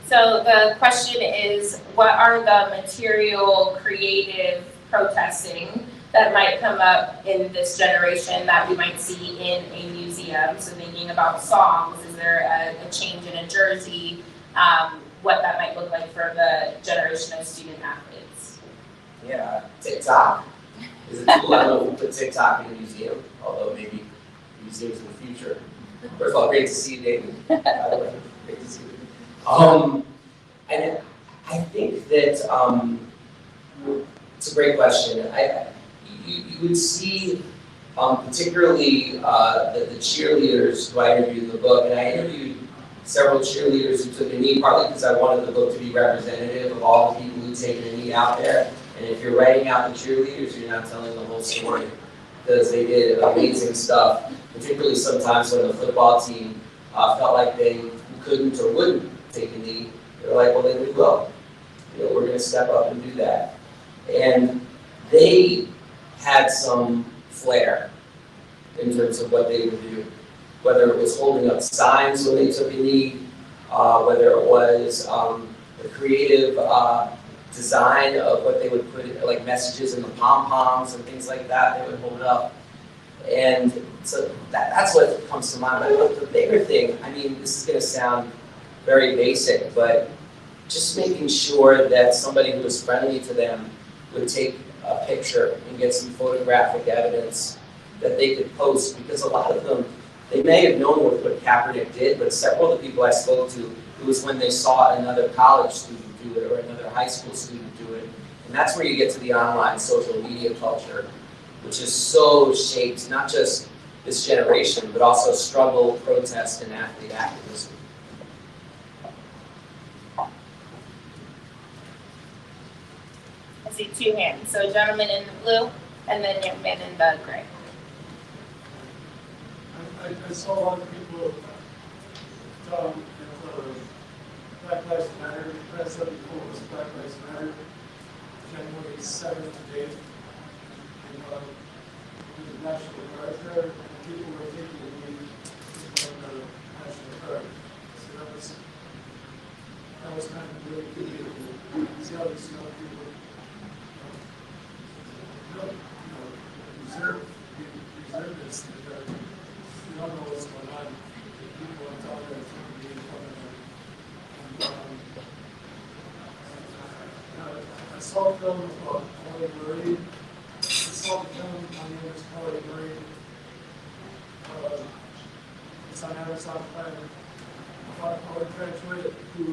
So the question is, what are the material creative protesting that might come up in this generation that we might see in a museum? So thinking about songs, is there a change in a jersey? What that might look like for the generation of student athletes. Yeah, TikTok is a tool. I don't know if we'll put TikTok in a museum, although maybe museums in the future. First of all, great to see you, David. By the way, great to see you. And I think that it's a great question. You would see, particularly the cheerleaders who I interviewed in the book, and I interviewed several cheerleaders who took a knee, partly because I wanted the book to be representative of all the people who've taken a knee out there. And if you're writing out the cheerleaders, you're not telling the whole story, because they did amazing stuff, particularly sometimes when the football team felt like they couldn't or wouldn't take a knee. They're like, well, then we will. We're going to step up and do that. And they had some flair in terms of what they would do, whether it was holding up signs when they took a knee, whether it was the creative design of what they would put, like messages in the pom-poms and things like that, they would hold up. And so that's what comes to mind. But the bigger thing, I mean, this is going to sound very basic, but just making sure that somebody who was friendly to them would take a picture and get some photographic evidence that they could post, because a lot of them, they may have known what Kaepernick did, but several of the people I spoke to, it was when they saw another college student do it or another high school student do it. And that's where you get to the online social media culture, which is so shaped, not just this generation, but also struggle, protest, and athlete activism. I see two hands. So gentleman in the blue, and then young man in the gray. I saw a lot of people talking Black Lives Matter. The press up before was Black Lives Matter, January 7th to 8th. And the National Guard there, and people were thinking of me from the National Guard. So that was kind of really good to see how these young people reserve this. You don't know what's going on. People are talking about being I saw a film about Holly Murray. I saw the film, my name is Holly Murray. It's on Amazon Prime. About a college graduate who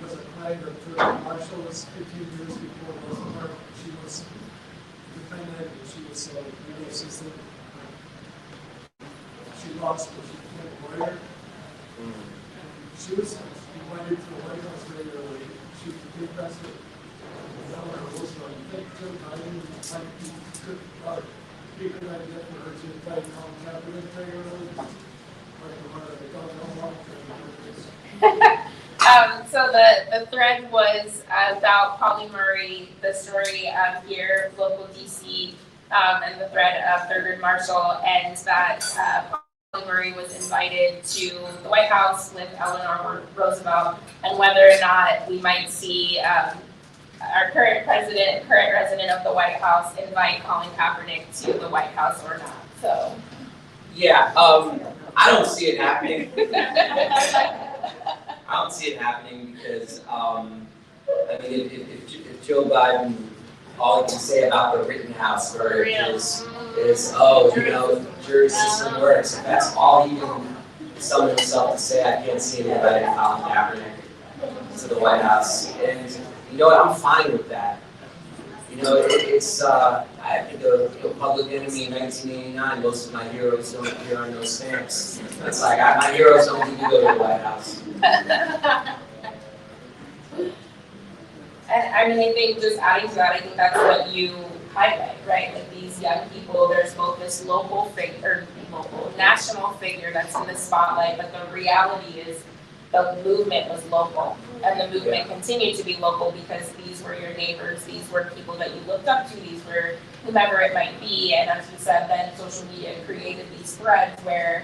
was a client of Thurgood Marshall. Was 15 years before it was her. She was defendant, and she was a legal assistant. She lost, but she became a lawyer. And she was invited to the White House regularly. She was the big president. Eleanor Roosevelt. I think Joe Biden might be a good idea for her to invite Colin Kaepernick regularly. So the thread was about Polly Murray, the story here, local DC, and the thread of Thurgood Marshall, and that Polly Murray was invited to the White House with Eleanor Roosevelt, and whether or not we might see our current resident of the White House invite Colin Kaepernick to the White House or not. So. Yeah, I don't see it happening. I don't see it happening because, I mean, if Joe Biden all I can say about the Rittenhouse verdict is, oh, you know, the jury system works. If that's all he can summon himself to say, I can't see anybody Colin Kaepernick to the White House. And you know what, I'm fine with that. You know, I think of Public Enemy in 1989, most of my heroes don't appear on those stamps. It's like, my heroes don't need to go to the White House. And I mean, I think just adding to that, I think that's what you highlight, right? Like these young people, there's both this national figure that's in the spotlight, but the reality is the movement was local. And the movement continued to be local because these were your neighbors, these were people that you looked up to, these were whomever it might be. And as you said, then social media created these threads where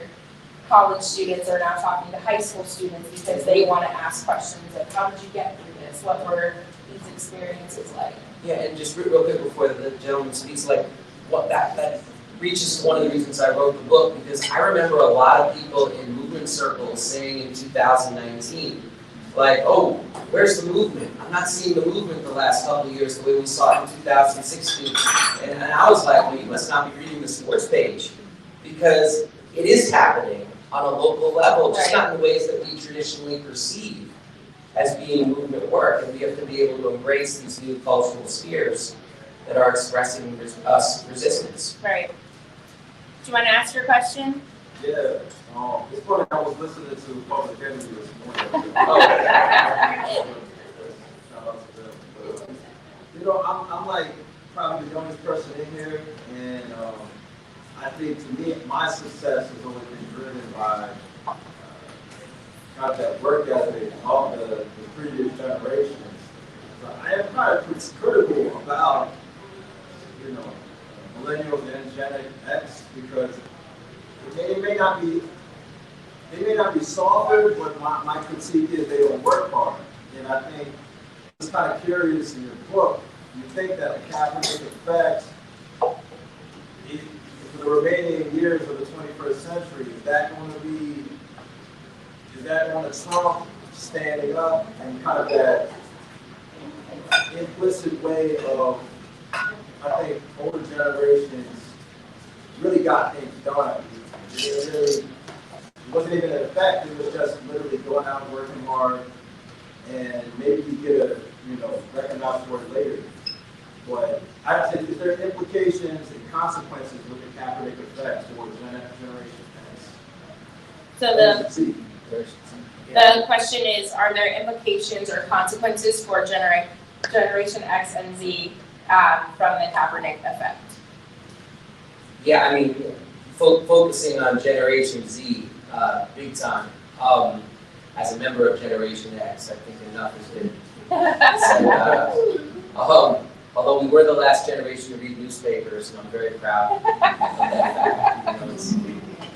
college students are now talking to high school students because they want to ask questions of how did you get through this? What were these experiences like? Yeah, and just real quick before the gentleman speaks, like what that reaches to one of the reasons I wrote the book, because I remember a lot of people in movement circles saying in 2019, like, oh, where's the movement? I'm not seeing the movement the last couple of years the way we saw it in 2016. And I was like, well, you must not be reading the sports page, because it is happening on a local level, just not in the ways that we traditionally perceive as being movement work. And we have to be able to embrace these new cultural spheres that are expressing us resistance. Right. Do you want to ask your question? Yeah, it's funny, I was listening to Public Enemy this morning. You know, I'm like probably the youngest person in here, and I think to me, my success has always been driven by kind of that work ethic of the previous generations. So I am kind of critical about, you know, millennials and Gen X, because they may not be softer, but my critique is they don't work hard. And I think it's kind of curious in your book, you think that the Kaepernick Effect, for the remaining years of the 21st century, is that going to trump standing up and kind of that implicit way of, I think, older generations really got things done. It wasn't even an effect, it was just literally going out and working hard, and maybe you get recognized for it later. But I said, is there implications and consequences with the Kaepernick Effect for Generation X? So the question is, are there implications or consequences for Generation X and Z from the Kaepernick Effect? Yeah, I mean, focusing on Generation Z, big time. As a member of Generation X, I think enough has been said. Although we were the last generation to read newspapers, and I'm very proud of that. It's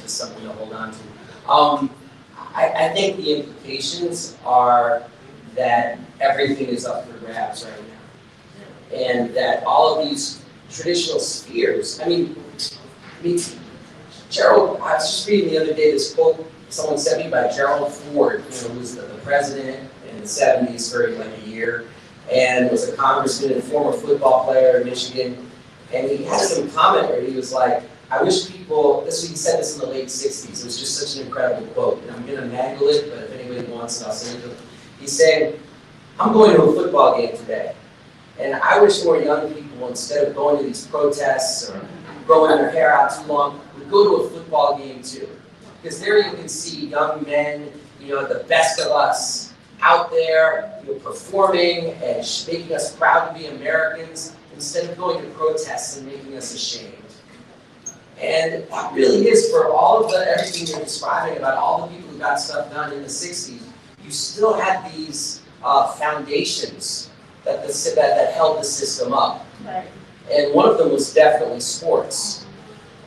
just something to hold on to. I think the implications are that everything is up for grabs right now, and that all of these traditional spheres. I mean, Gerald. I was just reading the other day this quote someone sent me by Gerald Ford, who was the president in the '70s for like a year, and was a congressman and former football player in Michigan. And he had some comment where he was like, I wish people, he said this in the late 60s, it was just such an incredible quote, and I'm going to mangle it, but if anybody wants it, I'll send it to them. He's saying, I'm going to a football game today, and I wish more young people, instead of going to these protests or growing their hair out too long, would go to a football game too. Because there you can see young men, the best of us, out there, performing and making us proud to be Americans, instead of going to protests and making us ashamed. And that really is, for all of everything you're describing about all the people who got stuff done in the 60s, you still had these foundations that held the system up. Right. And one of them was definitely sports.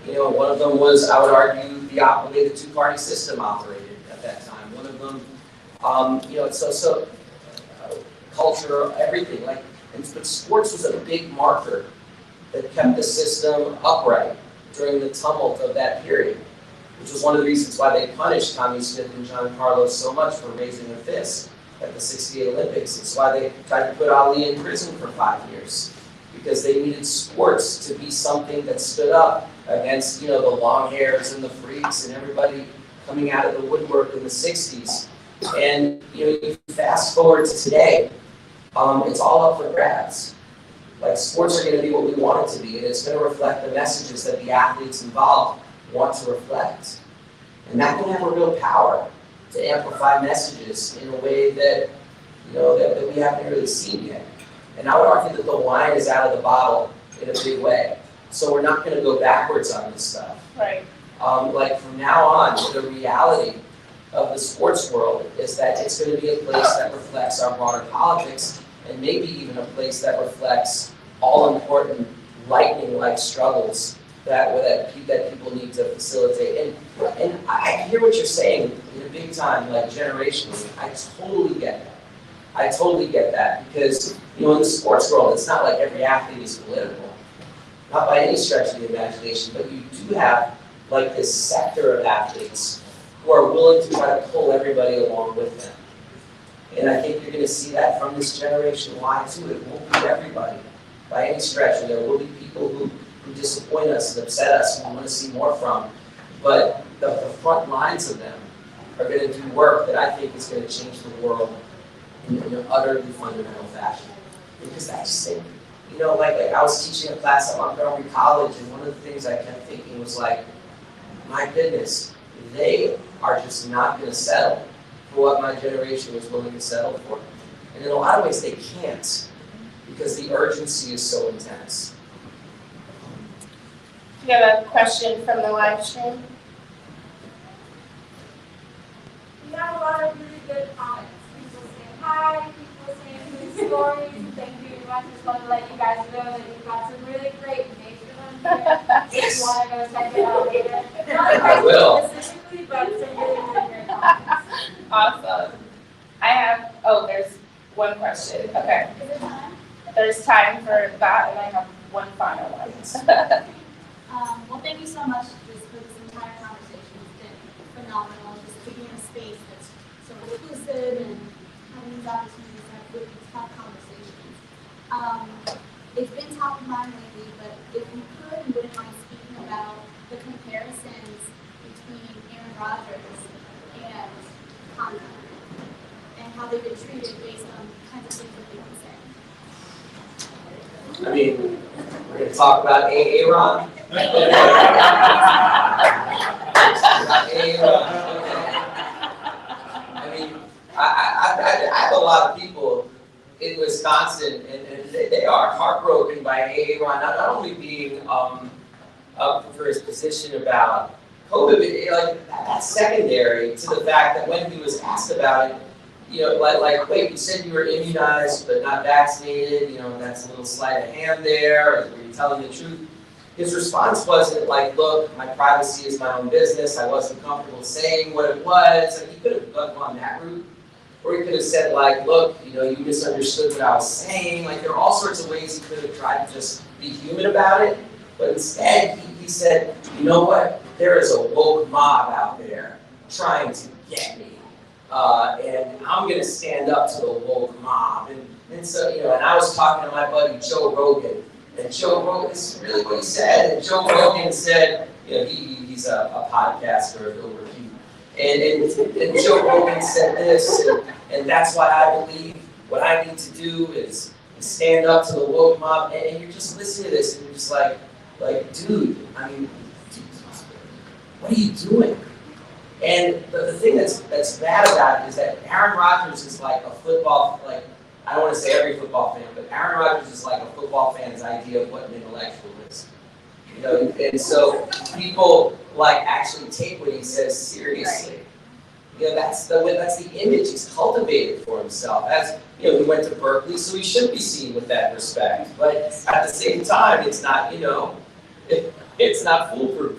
One of them was, I would argue, the way the two-party system operated at that time. One of them, culture, everything. But sports was a big marker that kept the system upright during the tumult of that period, which was one of the reasons why they punished Tommy Smith and John Carlos so much for raising a fist at the '68 Olympics. It's why they tried to put Ali in prison for 5 years. because they needed sports to be something that stood up against, the long hairs and the freaks and everybody coming out of the woodwork in the 60s. And, you fast forward to today, it's all up for grabs. Like, sports are going to be what we want it to be, and it's going to reflect the messages that the athletes involved want to reflect. And that can have a real power to amplify messages in a way that, that we haven't really seen yet. And I would argue that the wine is out of the bottle in a big way. So we're not going to go backwards on this stuff. Right. Like, from now on, the reality of the sports world is that it's going to be a place that reflects our broader politics, and maybe even a place that reflects all-important lightning-like struggles that people need to facilitate. And I hear what you're saying in a big time, like generationally. I totally get that. Because, in the sports world, it's not like every athlete is political. Not by any stretch of the imagination, but you do have, like, this sector of athletes who are willing to try to pull everybody along with them. And I think you're going to see that from this Generation Y too. It won't be everybody by any stretch. And there will be people who disappoint us and upset us and we want to see more from. But the front lines of them are going to do work that I think is going to change the world in an utterly fundamental fashion. Because I just think, like I was teaching a class at Montgomery College, and one of the things I kept thinking was like, my goodness, they are just not going to settle for what my generation was willing to settle for. And in a lot of ways, they can't, because the urgency is so intense. Do you have a question from the live stream? We have a lot of really good comments. People saying hi, people saying good stories. Thank you very much. Just want to let you guys know that you've got some really great nature on here. If you want to go check it out later. I will. Specifically, but some really, really great comments. Awesome. There's one question. Okay. Is there time? There's time for that, and I have one final one. Well, thank you so much just for this entire conversation. It's been phenomenal. Just being in a space that's so inclusive and having these opportunities to have really tough conversations. It's been top of mind lately, but if you could and wouldn't mind speaking about the comparisons between Aaron Rodgers and Conrad and how they've been treated based on the kinds of things that they've been saying. I mean, we're going to talk about Aaron. I mean, I have a lot of people in Wisconsin, and they are heartbroken by Aaron not only being up for his position about COVID, but that's secondary to the fact that when he was asked about it, wait, you said you were immunized but not vaccinated, that's a little sleight of hand there, were you telling the truth? His response wasn't like, look, my privacy is my own business, I wasn't comfortable saying what it was. And he could have gone that route. Or he could have said like, look, you misunderstood what I was saying. Like, there are all sorts of ways he could have tried to just be human about it. But instead, he said, you know what? There is a woke mob out there trying to get me. And I'm going to stand up to the woke mob. And so, and I was talking to my buddy Joe Rogan. And Joe Rogan, this is really what he said. And Joe Rogan said, he's a podcaster of ill repute. And Joe Rogan said this, and that's why I believe what I need to do is stand up to the woke mob. And you're just listening to this, and you're just like, dude, what are you doing? And the thing that's bad about it is that Aaron Rodgers is like a football, I don't want to say every football fan, but Aaron Rodgers is like a football fan's idea of what an intellectual is. And so people actually take what he says seriously. That's the image he's cultivated for himself. He went to Berkeley, so he should be seen with that respect. But at the same time, it's not, it's not foolproof.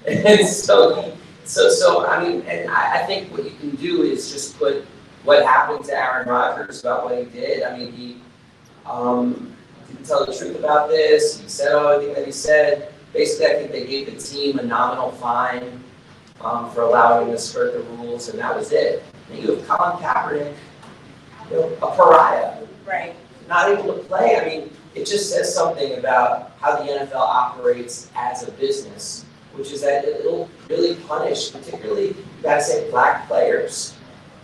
And so I mean, and I think what you can do is just put what happened to Aaron Rodgers about what he did. I mean, he didn't tell the truth about this. He said everything that he said. Basically, I think they gave the team a nominal fine for allowing him to skirt the rules, and that was it. And you have Colin Kaepernick, a pariah, Right. not able to play. I mean, it just says something about how the NFL operates as a business, which is that it'll really punish, particularly, you gotta say, black players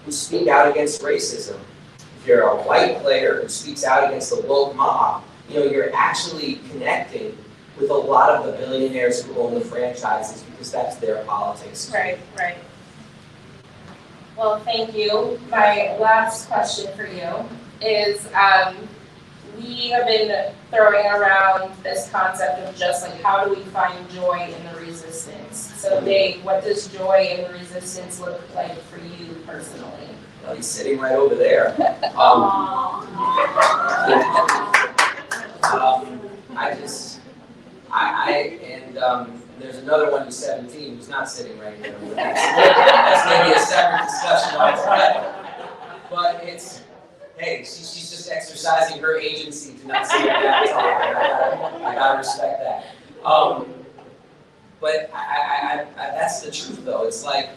who speak out against racism. If you're a white player who speaks out against the woke mob, you're actually connecting with a lot of the billionaires who own the franchises because that's their politics. Right. Well, thank you. My last question for you is, we have been throwing around this concept of just like, how do we find joy in the resistance? So Dave, what does joy in the resistance look like for you personally? Well, he's sitting right over there. There's another one who's 17 who's not sitting right there. That's maybe a separate discussion altogether. But hey, she's just exercising her agency to not sit at that time. I gotta respect that. But that's the truth though. It's like,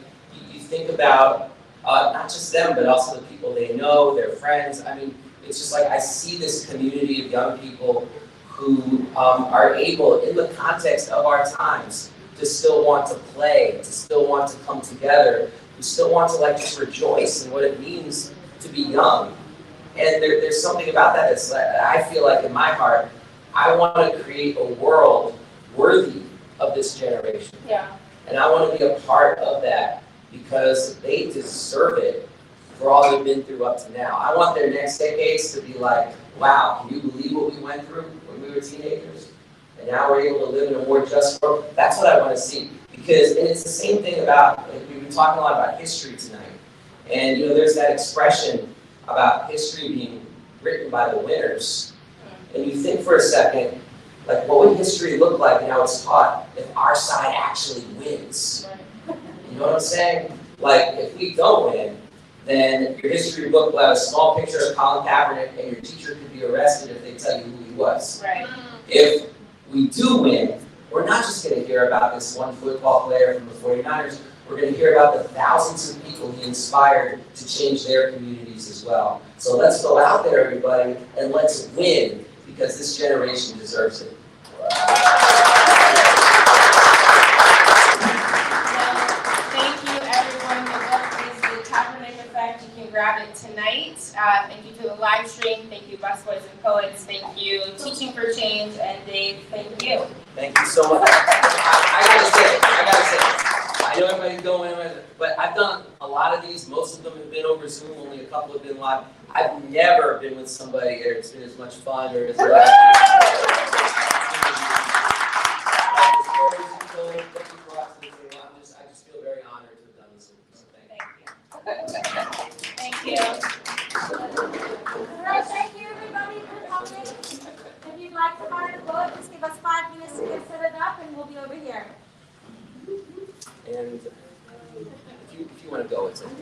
you think about not just them, but also the people they know, their friends. I mean, it's just like I see this community of young people who are able, in the context of our times, to still want to play, to still want to come together, who still want to just rejoice in what it means to be young. And there's something about that that's I feel like in my heart, I want to create a world worthy of this generation. Yeah. And I want to be a part of that because they deserve it for all they've been through up to now. I want their next decades to be like, wow, can you believe what we went through when we were teenagers? And now we're able to live in a more just world. That's what I want to see. And it's the same thing about, we've been talking a lot about history tonight. And there's that expression about history being written by the winners. And you think for a second, what would history look like and how it's taught if our side actually wins? You know what I'm saying? If we don't win, then your history book will have a small picture of Colin Kaepernick and your teacher could be arrested if they tell you who he was. Right. If we do win, we're not just going to hear about this one football player from the 49ers, we're going to hear about the thousands of people he inspired to change their communities as well. So let's go out there, everybody, and let's win, because this generation deserves it. Thank you, everyone. The book is The Kaepernick Effect. You can grab it tonight. Thank you to the live stream. Thank you, Busboys and Poets. Thank you, Teaching for Change. And Dave, thank you. Thank you so much. I gotta say, I know everybody's going, but I've done a lot of these. Most of them have been over Zoom, only a couple have been live. I've never been with somebody where it's been as much fun or as relaxed. I just feel very honored to have done this. So Thank you. All right, thank you everybody for coming. If you'd like to buy the book, just give us 5 minutes to get set it up and we'll be over here. And if you want to go, it's okay.